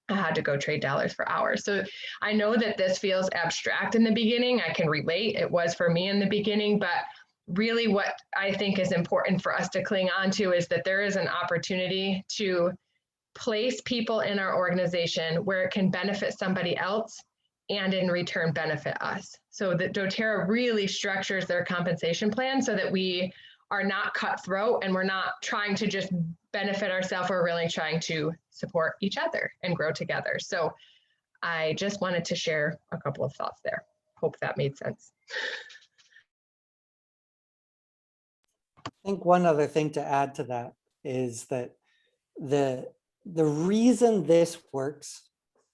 I had to go trade dollars for hours. So I know that this feels abstract in the beginning. I can relate. It was for me in the beginning, but really what I think is important for us to cling on to is that there is an opportunity to place people in our organization where it can benefit somebody else and in return benefit us. So that doTERRA really structures their compensation plan so that we are not cutthroat and we're not trying to just benefit ourselves. We're really trying to support each other and grow together. So I just wanted to share a couple of thoughts there. Hope that made sense. I think one other thing to add to that is that the reason this works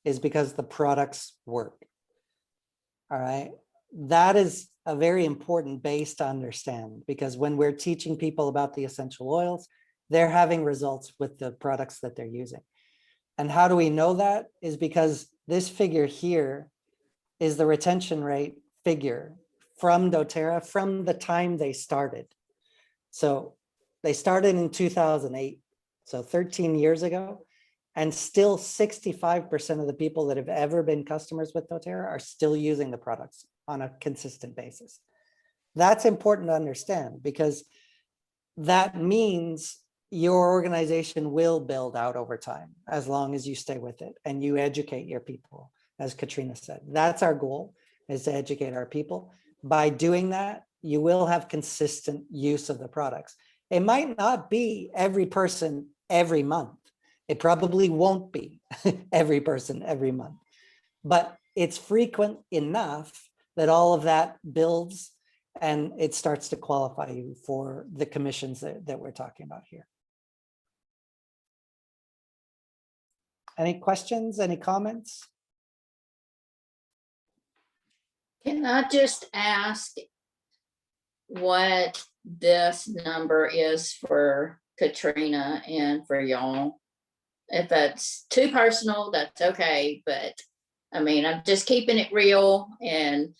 is because the products work. All right. That is a very important base to understand, because when we're teaching people about the essential oils, they're having results with the products that they're using. And how do we know that? Is because this figure here is the retention rate figure from doTERRA from the time they started. So they started in 2008, so 13 years ago, and still 65% of the people that have ever been customers with doTERRA are still using the products on a consistent basis. That's important to understand, because that means your organization will build out over time as long as you stay with it and you educate your people, as Katrina said. That's our goal, is to educate our people. By doing that, you will have consistent use of the products. It might not be every person every month. It probably won't be every person every month, but it's frequent enough that all of that builds and it starts to qualify you for the commissions that we're talking about here. Any questions, any comments? Can I just ask what this number is for Katrina and for y'all? If it's too personal, that's okay, but I mean, I'm just keeping it real, and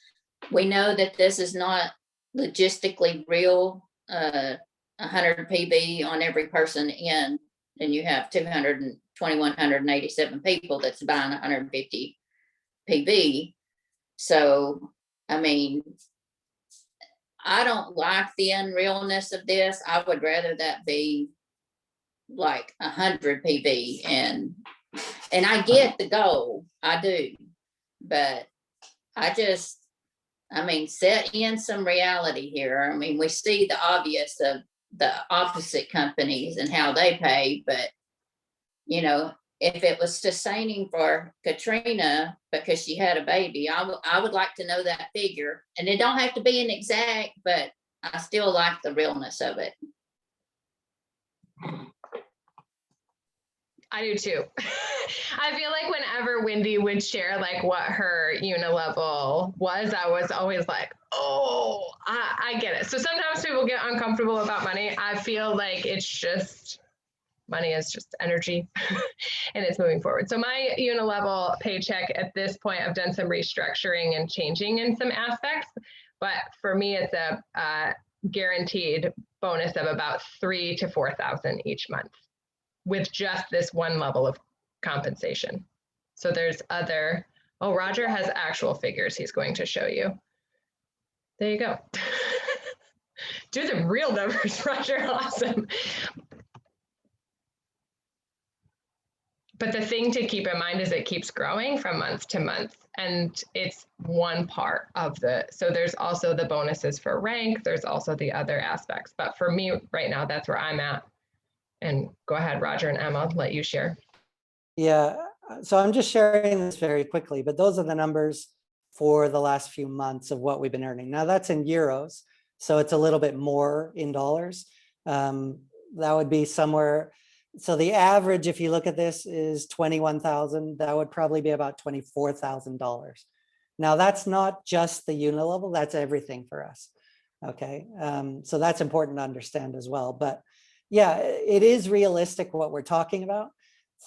we know that this is not logistically real. 100 PV on every person in, and you have 2,187 people that's buying 150 PV. So, I mean, I don't like the unrealness of this. I would rather that be like 100 PV, and I get the goal, I do, but I mean, set in some reality here. I mean, we see the obvious of the opposite companies and how they pay, but you know, if it was sustaining for Katrina because she had a baby, I would like to know that figure, and it don't have to be an exact, but I still like the realness of it. I do too. I feel like whenever Wendy would share like what her unilevel was, I was always like, oh, I get it. So sometimes people get uncomfortable about money. I feel like it's just, money is just energy and it's moving forward. So my unilevel paycheck at this point, I've done some restructuring and changing in some aspects, But for me, it's a guaranteed bonus of about 3,000 to 4,000 each month with just this one level of compensation. So there's other, oh, Roger has actual figures he's going to show you. There you go. Do the real numbers, Roger, awesome. But the thing to keep in mind is it keeps growing from month to month, and it's one part of so there's also the bonuses for rank, there's also the other aspects. But for me right now, that's where I'm at. And go ahead, Roger and Emma, I'll let you share. Yeah, so I'm just sharing this very quickly, but those are the numbers for the last few months of what we've been earning. Now that's in euros, so it's a little bit more in dollars. That would be somewhere. So the average, if you look at this, is 21,000. That would probably be about $24,000. Now that's not just the unit level, that's everything for us. Okay, so that's important to understand as well. But yeah, it is realistic what we're talking about.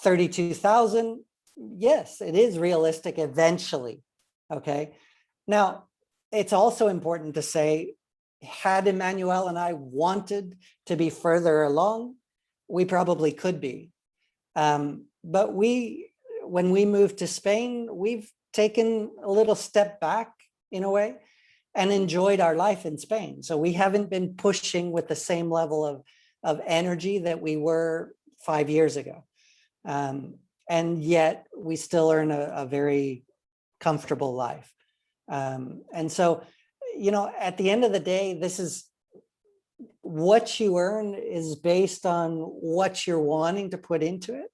32,000, yes, it is realistic eventually. Okay, now it's also important to say, had Emmanuel and I wanted to be further along, we probably could be. But when we moved to Spain, we've taken a little step back in a way and enjoyed our life in Spain. So we haven't been pushing with the same level of energy that we were 5 years ago. And yet we still earn a very comfortable life. And so, you know, at the end of the day, this is what you earn is based on what you're wanting to put into it.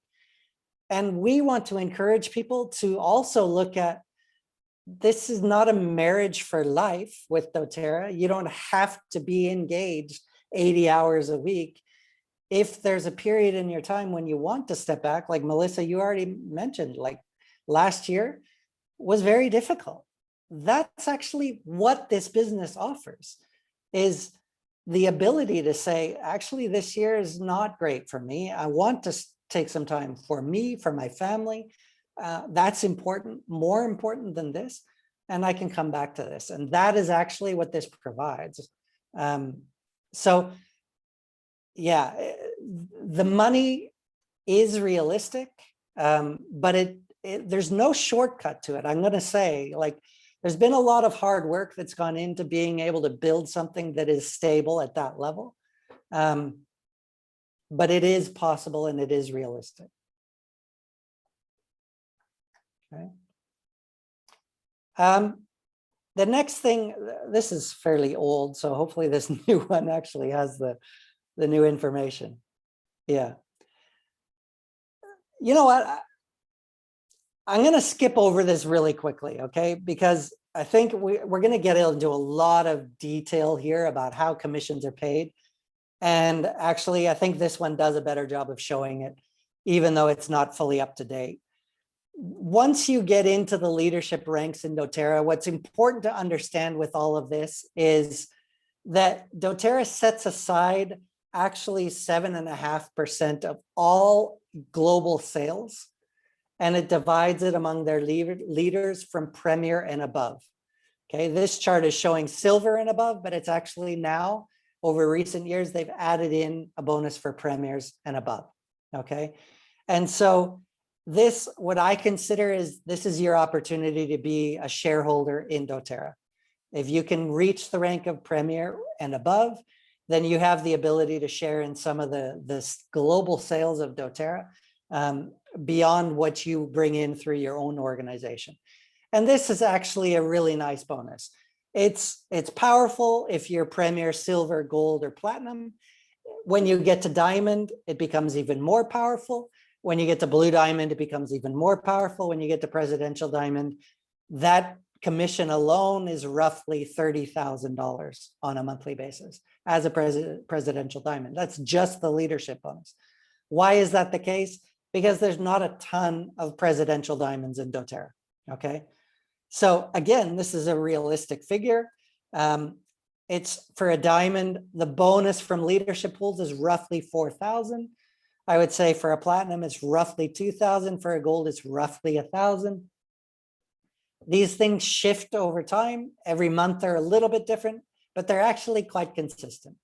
And we want to encourage people to also look at, this is not a marriage for life with doTERRA. You don't have to be engaged 80 hours a week. If there's a period in your time when you want to step back, like Melissa, you already mentioned, like last year was very difficult. That's actually what this business offers, is the ability to say, actually, this year is not great for me. I want to take some time for me, for my family. That's important, more important than this. And I can come back to this. And that is actually what this provides. So yeah, the money is realistic, but there's no shortcut to it. I'm going to say, like, there's been a lot of hard work that's gone into being able to build something that is stable at that level. But it is possible and it is realistic. Okay. The next thing, this is fairly old, so hopefully this new one actually has the new information. Yeah. You know what? I'm going to skip over this really quickly, okay? Because I think we're going to get into a lot of detail here about how commissions are paid. And actually, I think this one does a better job of showing it, even though it's not fully up to date. Once you get into the leadership ranks in doTERRA, what's important to understand with all of this is that doTERRA sets aside actually 7.5% of all global sales, and it divides it among their leaders from Premier and above. Okay, this chart is showing silver and above, but it's actually now, over recent years, they've added in a bonus for Premiers and above. Okay, and so this, what I consider is, this is your opportunity to be a shareholder in doTERRA. If you can reach the rank of Premier and above, then you have the ability to share in some of the global sales of doTERRA, beyond what you bring in through your own organization. And this is actually a really nice bonus. It's powerful if you're Premier, Silver, Gold, or Platinum. When you get to Diamond, it becomes even more powerful. When you get to Blue Diamond, it becomes even more powerful. When you get to Presidential Diamond, that commission alone is roughly $30,000 on a monthly basis as a Presidential Diamond. That's just the leadership bonus. Why is that the case? Because there's not a ton of Presidential Diamonds in doTERRA, okay? So again, this is a realistic figure. It's for a diamond, the bonus from leadership pools is roughly 4,000. I would say for a platinum, it's roughly 2,000. For a gold, it's roughly 1,000. These things shift over time. Every month they're a little bit different, but they're actually quite consistent.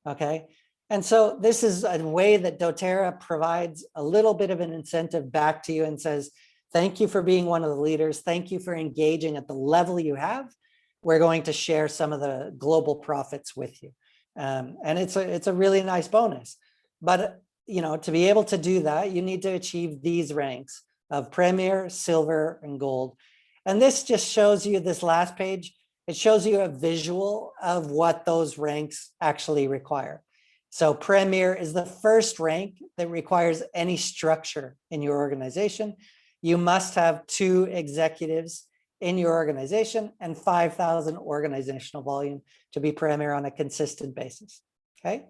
Okay. And so this is a way that doTERRA provides a little bit of an incentive back to you and says, thank you for being one of the leaders. Thank you for engaging at the level you have. We're going to share some of the global profits with you. And it's a really nice bonus. But, you know, to be able to do that, you need to achieve these ranks of Premier, Silver, and Gold. And this just shows you, this last page, it shows you a visual of what those ranks actually require. So Premier is the first rank that requires any structure in your organization. You must have 2 executives in your organization and 5,000 organizational volume to be Premier on a consistent basis, okay?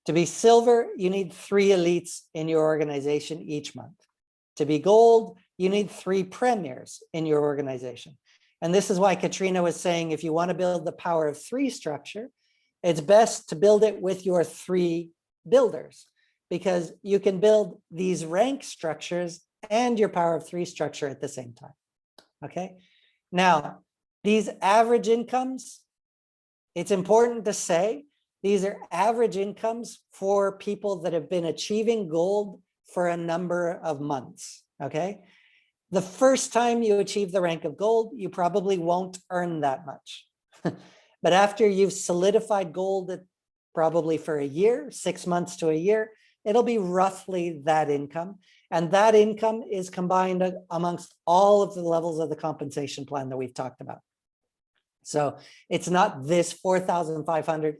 To be Silver, you need 3 elites in your organization each month. To be Gold, you need 3 Premiers in your organization. And this is why Katrina was saying, if you want to build the power of 3 structure, it's best to build it with your 3 builders, because you can build these rank structures and your power of 3 structure at the same time. Okay. Now, these average incomes, it's important to say, these are average incomes for people that have been achieving Gold for a number of months. Okay. The first time you achieve the rank of Gold, you probably won't earn that much. But after you've solidified Gold at probably for a year, 6 months to a year, it'll be roughly that income. And that income is combined amongst all of the levels of the compensation plan that we've talked about. So it's not this 4,500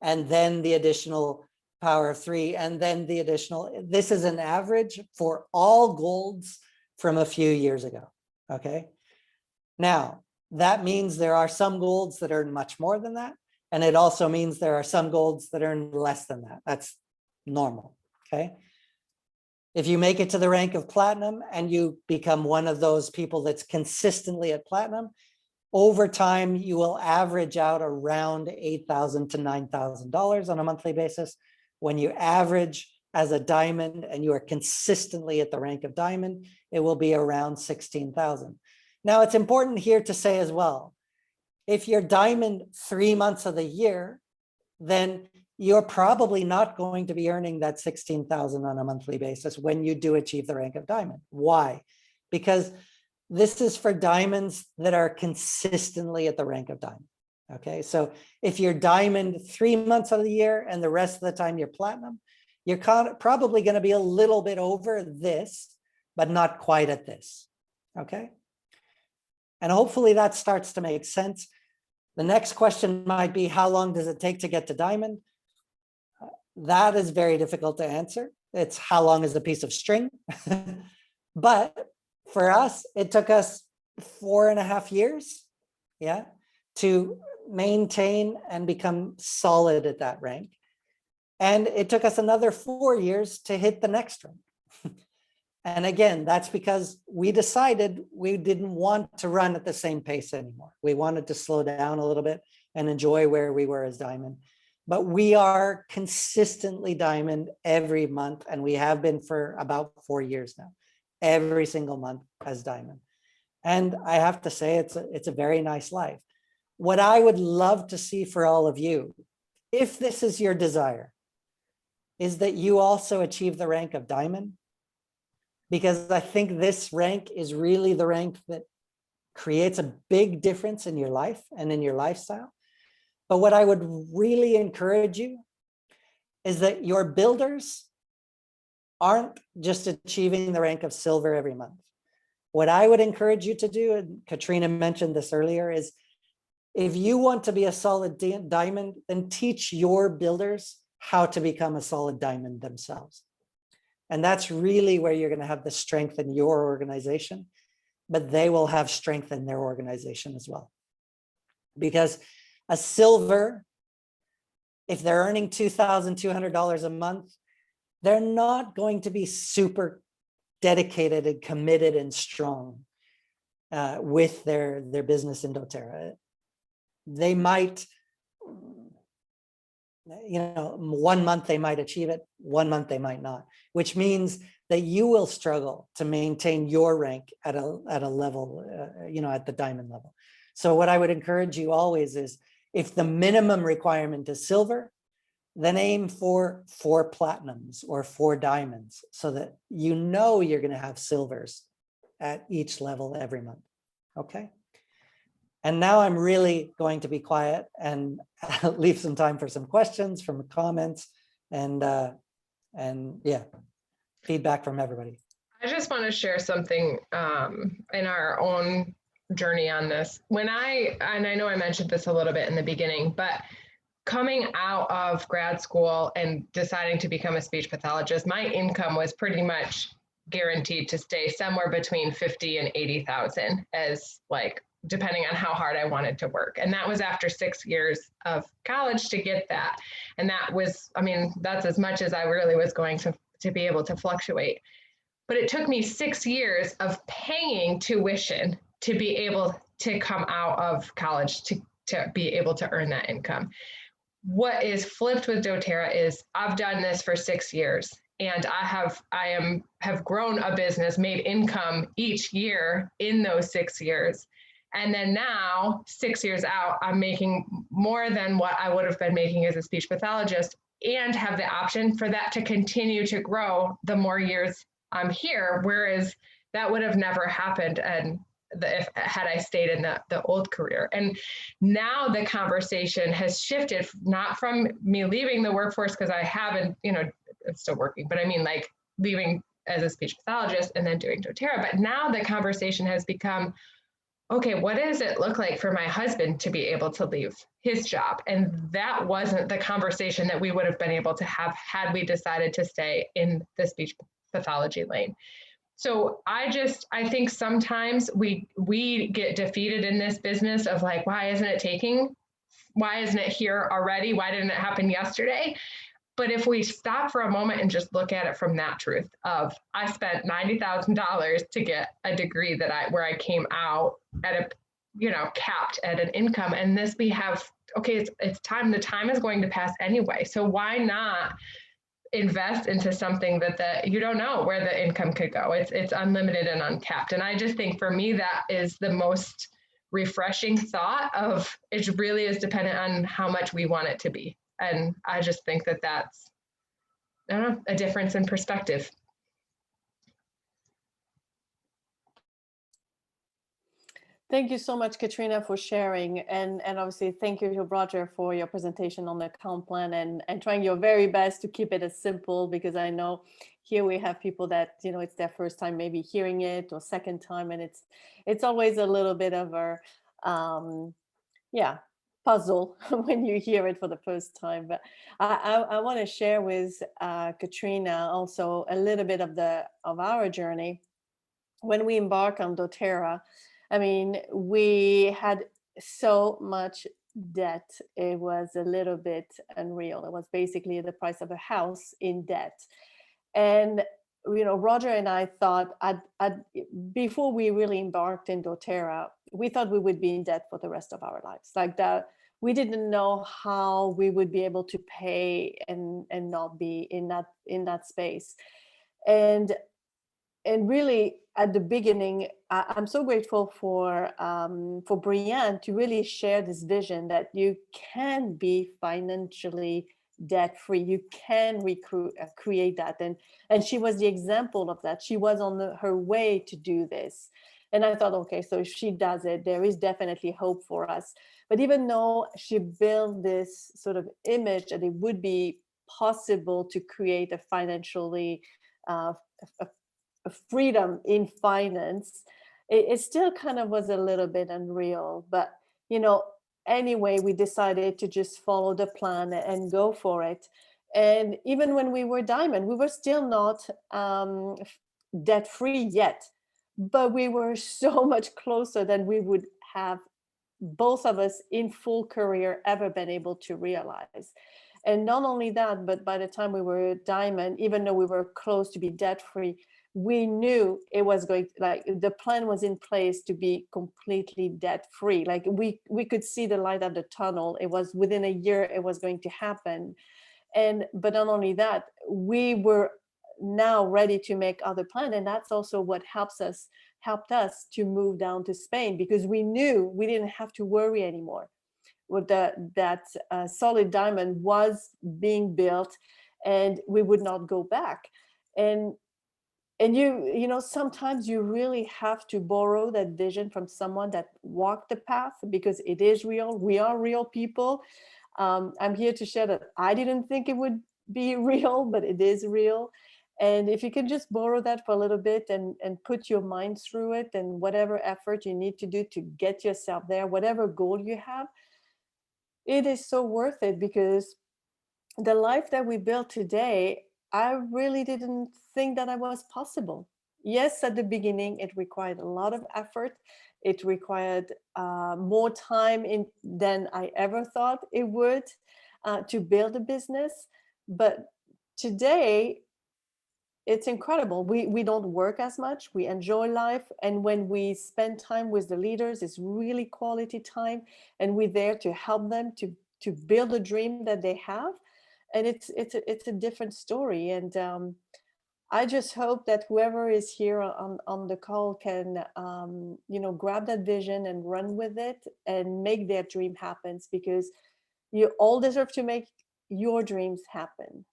and then the additional power of 3 and then the additional. This is an average for all Golds from a few years ago. Okay. Now, that means there are some Golds that earn much more than that. And it also means there are some Golds that earn less than that. That's normal. Okay. If you make it to the rank of Platinum and you become one of those people that's consistently at Platinum, over time, you will average out around $8,000 to $9,000 on a monthly basis. When you average as a Diamond and you are consistently at the rank of Diamond, it will be around 16,000. Now, it's important here to say as well, if you're Diamond 3 months of the year, then you're probably not going to be earning that 16,000 on a monthly basis when you do achieve the rank of Diamond. Why? Because this is for Diamonds that are consistently at the rank of Diamond. Okay, so if you're Diamond 3 months of the year and the rest of the time you're Platinum, you're probably going to be a little bit over this, but not quite at this. Okay. And hopefully that starts to make sense. The next question might be, how long does it take to get to Diamond? That is very difficult to answer. It's how long is a piece of string? But for us, it took us 4.5 years, yeah, to maintain and become solid at that rank. And it took us another 4 years to hit the next rank. And again, that's because we decided we didn't want to run at the same pace anymore. We wanted to slow down a little bit and enjoy where we were as Diamond. But we are consistently Diamond every month, and we have been for about 4 years now, every single month as Diamond. And I have to say, it's a very nice life. What I would love to see for all of you, if this is your desire, is that you also achieve the rank of Diamond, because I think this rank is really the rank that creates a big difference in your life and in your lifestyle. But what I would really encourage you is that your builders aren't just achieving the rank of Silver every month. What I would encourage you to do, and Katrina mentioned this earlier, is if you want to be a solid Diamond, then teach your builders how to become a solid Diamond themselves. And that's really where you're going to have the strength in your organization, but they will have strength in their organization as well. Because a Silver, if they're earning $2,200 a month, they're not going to be super dedicated and committed and strong with their business in doTERRA. They might, 1 month they might achieve it, 1 month they might not, which means that you will struggle to maintain your rank at a level, at the diamond level. So what I would encourage you always is, if the minimum requirement is silver, then aim for 4 platinums or 4 diamonds, so that you're going to have silvers at each level every month. Okay. And now I'm really going to be quiet and leave some time for some questions, from comments, and yeah, feedback from everybody. I just want to share something in our own journey on this. And I know I mentioned this a little bit in the beginning, but coming out of grad school and deciding to become a speech pathologist, my income was pretty much guaranteed to stay somewhere between 50 and 80,000, as depending on how hard I wanted to work. And that was after 6 years of college to get that. And that was, that's as much as I really was going to be able to fluctuate. But it took me 6 years of paying tuition to be able to come out of college to be able to earn that income. What is flipped with doTERRA is I've done this for 6 years, and I have grown a business, made income each year in those 6 years. And then now, 6 years out, I'm making more than what I would have been making as a speech pathologist, and have the option for that to continue to grow the more years I'm here, whereas that would have never happened had I stayed in the old career. And now the conversation has shifted, not from me leaving the workforce, because I haven't, I'm still working, but leaving as a speech pathologist and then doing doTERRA. But now the conversation has become, okay, what does it look like for my husband to be able to leave his job? And that wasn't the conversation that we would have been able to have had we decided to stay in the speech pathology lane. So I think sometimes we get defeated in this business of why isn't it here already? Why didn't it happen yesterday? But if we stop for a moment and just look at it from that truth of, I spent $90,000 to get a degree where I came out at capped at an income, and this we have, okay, it's time, the time is going to pass anyway. So why not invest into something that you don't know where the income could go? It's unlimited and uncapped. And I just think for me, that is the most refreshing thought of, it really is dependent on how much we want it to be. And I just think that's, I don't know, a difference in perspective. Thank you so much, Katrina, for sharing. And obviously, thank you to Roger for your presentation on the comp plan and trying your very best to keep it as simple, because I know here we have people that, it's their first time maybe hearing it, or second time. And it's always a little bit of a, puzzle when you hear it for the first time. But I want to share with Katrina also a little bit of our journey. When we embarked on doTERRA, we had so much debt. It was a little bit unreal. It was basically the price of a house in debt. And, Roger and I thought, before we really embarked in doTERRA, we thought we would be in debt for the rest of our lives. We didn't know how we would be able to pay and not be in that space. And really, at the beginning, I'm so grateful for Brianne to really share this vision that you can be financially debt-free. You can create that. And she was the example of that. She was on her way to do this. And I thought, okay, so if she does it, there is definitely hope for us. But even though she built this sort of image that it would be possible to create a financially a freedom in finance, it still kind of was a little bit unreal. But, anyway, we decided to just follow the plan and go for it. And even when we were diamond, we were still not debt-free yet, but we were so much closer than we would have, both of us in full career, ever been able to realize. And not only that, but by the time we were diamond, even though we were close to be debt-free, we knew it was going to, the plan was in place to be completely debt-free. We could see the light at the tunnel. It was within a year, it was going to happen. But not only that, we were now ready to make other plans. And that's also what helped us to move down to Spain, because we knew we didn't have to worry anymore. With that solid diamond was being built, and we would not go back. And you know, sometimes you really have to borrow that vision from someone that walked the path, because it is real. We are real people. I'm here to share that I didn't think it would be real, but it is real. And if you can just borrow that for a little bit and put your mind through it, and whatever effort you need to do to get yourself there, whatever goal you have, it is so worth it, because the life that we built today, I really didn't think that it was possible. Yes, at the beginning, it required a lot of effort. It required more time than I ever thought it would to build a business. But today, it's incredible. We don't work as much. We enjoy life. And when we spend time with the leaders, it's really quality time. And we're there to help them to build a dream that they have. And it's a different story. And I just hope that whoever is here on the call can, you know, grab that vision and run with it and make their dream happen, because you all deserve to make your dreams happen.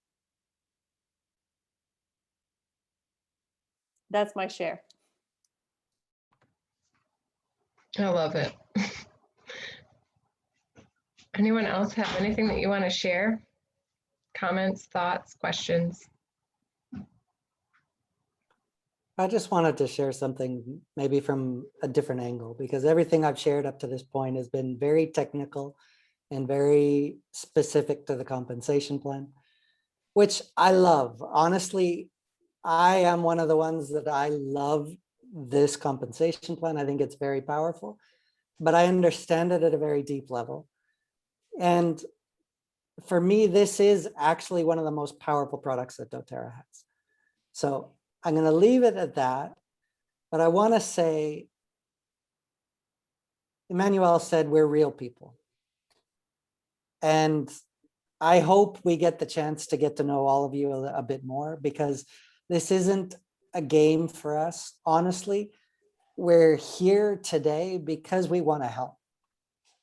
That's my share. I love it. Anyone else have anything that you want to share? Comments, thoughts, questions? I just wanted to share something maybe from a different angle, because everything I've shared up to this point has been very technical and very specific to the compensation plan, which I love. Honestly, I am one of the ones that I love this compensation plan. I think it's very powerful, but I understand it at a very deep level. And for me, this is actually one of the most powerful products that doTERRA has. So I'm going to leave it at that, but I want to say, Emmanuel said we're real people. And I hope we get the chance to get to know all of you a bit more, because this isn't a game for us. Honestly, we're here today because we want to help.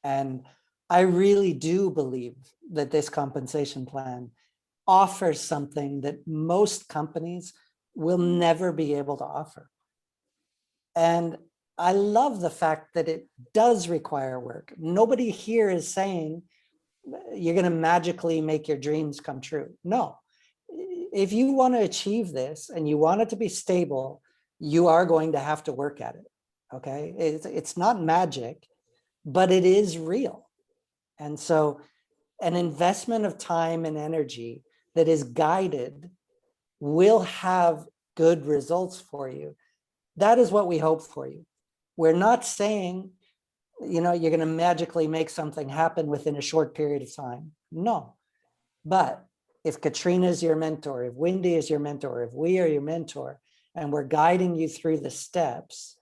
And I really do believe that this compensation plan offers something that most companies will never be able to offer. And I love the fact that it does require work. Nobody here is saying you're going to magically make your dreams come true. No. If you want to achieve this and you want it to be stable, you are going to have to work at it. Okay. It's not magic, but it is real. And so an investment of time and energy that is guided will have good results for you. That is what we hope for you. We're not saying, you know, you're going to magically make something happen within a short period of time. No. But if Katrina is your mentor, if Wendy is your mentor, if we are your mentor, and we're guiding you through the steps,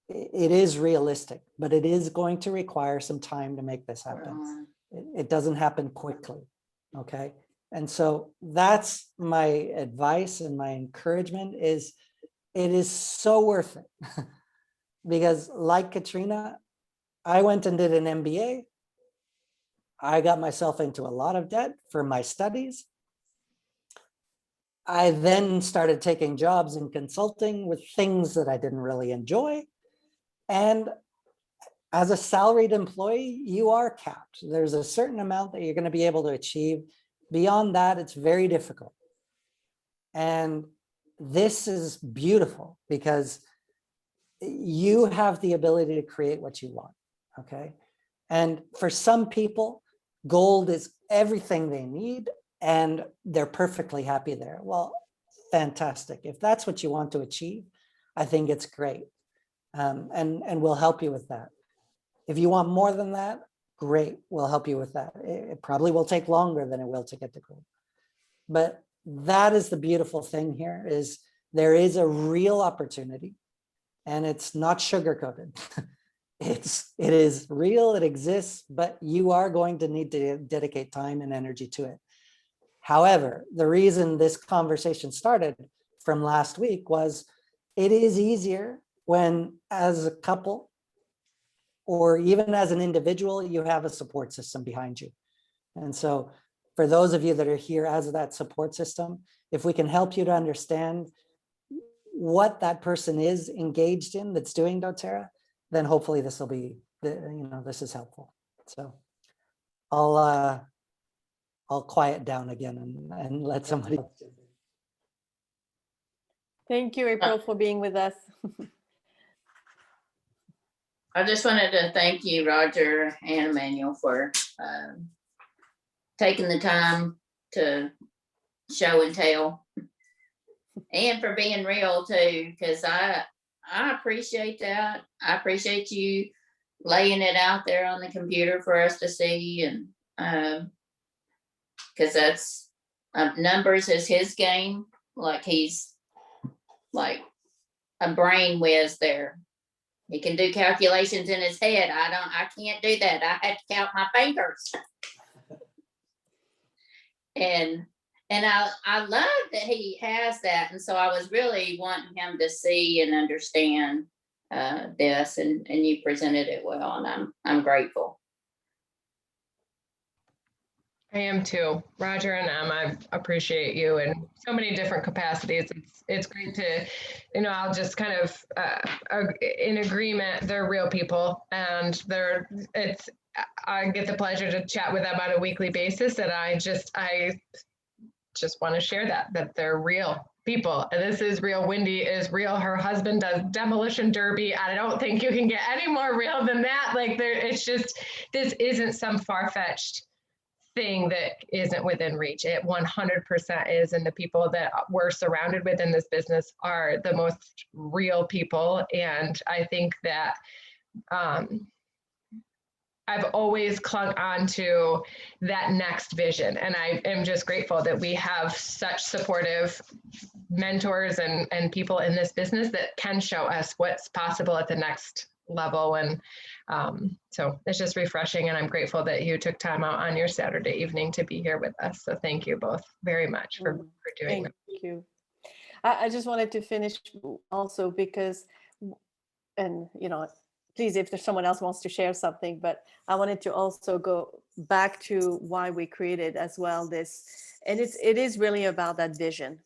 it is realistic, but it is going to require some time to make this happen. It doesn't happen quickly, okay? And so that's my advice and my encouragement is, it is so worth it. Because like Katrina, I went and did an MBA. I got myself into a lot of debt for my studies. I then started taking jobs in consulting with things that I didn't really enjoy. And as a salaried employee, you are capped. There's a certain amount that you're going to be able to achieve. Beyond that, it's very difficult. And this is beautiful because you have the ability to create what you want, okay? And for some people, gold is everything they need and they're perfectly happy there. Well, fantastic. If that's what you want to achieve, I think it's great. And we'll help you with that. If you want more than that, great, we'll help you with that. It probably will take longer than it will to get to gold. But that is the beautiful thing here is there is a real opportunity and it's not sugar-coated. It is real, it exists, but you are going to need to dedicate time and energy to it. However, the reason this conversation started from last week was it is easier when, as a couple or even as an individual, you have a support system behind you. And so for those of you that are here as that support system, if we can help you to understand what that person is engaged in that's doing doTERRA, then hopefully this will be, this is helpful. So I'll quiet down again and let somebody else. Thank you, April, for being with us. I just wanted to thank you, Roger and Emmanuel, for taking the time to show and tell, and for being real too, because I appreciate that. I appreciate you laying it out there on the computer for us to see, and because that's numbers is his game. Like he's like a brain whiz there. He can do calculations in his head. I can't do that. I had to count my fingers. And I love that he has that. And so I was really wanting him to see and understand this, and you presented it well, and I'm grateful. I am too. Roger and I appreciate you in so many different capacities. It's great to, I'll just kind of in agreement. They're real people, and I get the pleasure to chat with them on a weekly basis, and I just want to share that they're real people. And this is real. Wendy is real. Her husband does demolition derby. I don't think you can get any more real than that. Like it's just, this isn't some far-fetched thing that isn't within reach. It 100% is, and the people that we're surrounded with in this business are the most real people. And I think that I've always clung on to that next vision, and I am just grateful that we have such supportive mentors and people in this business that can show us what's possible at the next level. And so it's just refreshing, and I'm grateful that you took time out on your Saturday evening to be here with us. So thank you both very much for doing that. Thank you. I just wanted to finish also because, and please, if there's someone else wants to share something, but I wanted to also go back to why we created as well this, and it is really about that vision,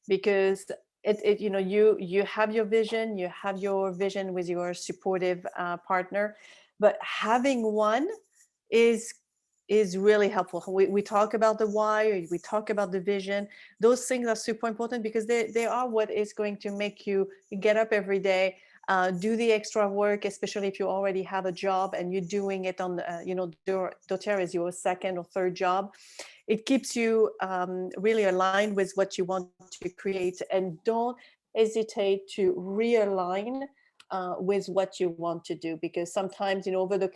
because you have your vision, you have your vision with your supportive partner, but having one is really helpful. We talk about the why, we talk about the vision. Those things are super important because they are what is going to make you get up every day, do the extra work, especially if you already have a job and you're doing it on, doTERRA is your second or third job. It keeps you really aligned with what you want to create, and don't hesitate to realign with what you want to do, because sometimes, over the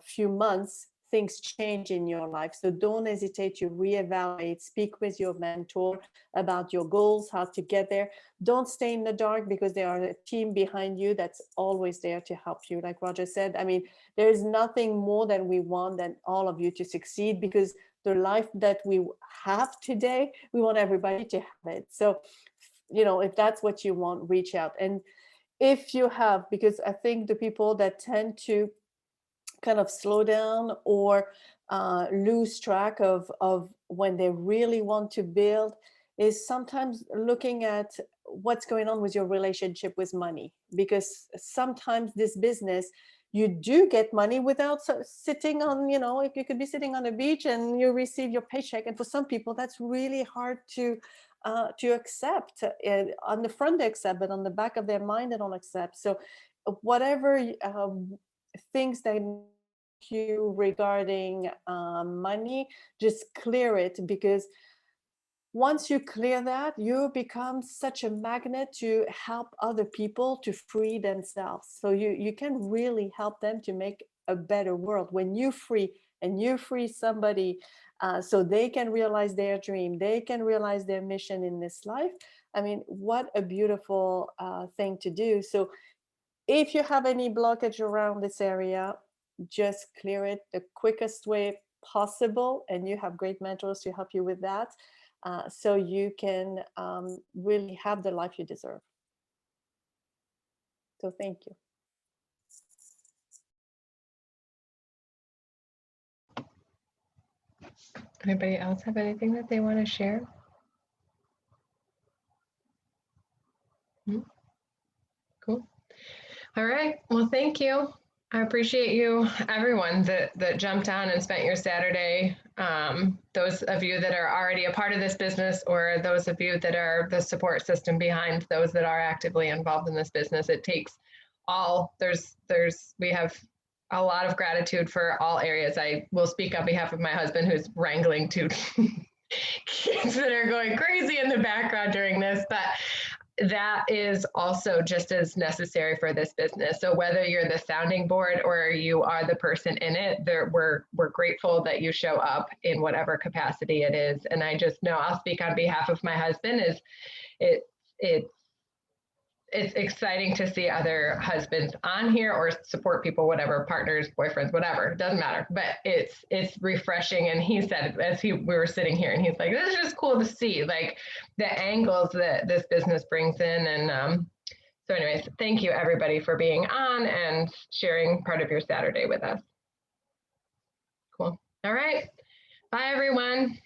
few months, things change in your life. So don't hesitate to reevaluate, speak with your mentor about your goals, how to get there. Don't stay in the dark, because there are a team behind you that's always there to help you. Like Roger said, there is nothing more than we want than all of you to succeed, because the life that we have today, we want everybody to have it. So, if that's what you want, reach out. And if you have, because I think the people that tend to kind of slow down or lose track of when they really want to build is sometimes looking at what's going on with your relationship with money, because sometimes this business, you do get money without sitting on, you could be sitting on a beach and you receive your paycheck. And for some people, that's really hard to accept. On the front they accept, but on the back of their mind, they don't accept. So whatever things that you regarding money, just clear it, because once you clear that, you become such a magnet to help other people to free themselves. So you can really help them to make a better world when you free, and you free somebody so they can realize their dream, they can realize their mission in this life. What a beautiful thing to do. So if you have any blockage around this area, just clear it. The quickest way possible, and you have great mentors to help you with that, so you can really have the life you deserve. So thank you. Anybody else have anything that they want to share? Cool. All right. Well, thank you. I appreciate you, everyone that jumped on and spent your Saturday. Those of you that are already a part of this business, or those of you that are the support system behind those that are actively involved in this business. It takes all, we have a lot of gratitude for all areas. I will speak on behalf of my husband, who's wrangling two kids that are going crazy in the background during this, but that is also just as necessary for this business. So whether you're the sounding board or you are the person in it, we're grateful that you show up in whatever capacity it is. And I just know, I'll speak on behalf of my husband, it's exciting to see other husbands on here, or support people, whatever, partners, boyfriends, whatever, it doesn't matter. But it's refreshing. And he said, as we were sitting here, and he's like, this is just cool to see, like, the angles that this business brings in. And so anyways, thank you everybody for being on and sharing part of your Saturday with us. Cool. All right. Bye, everyone.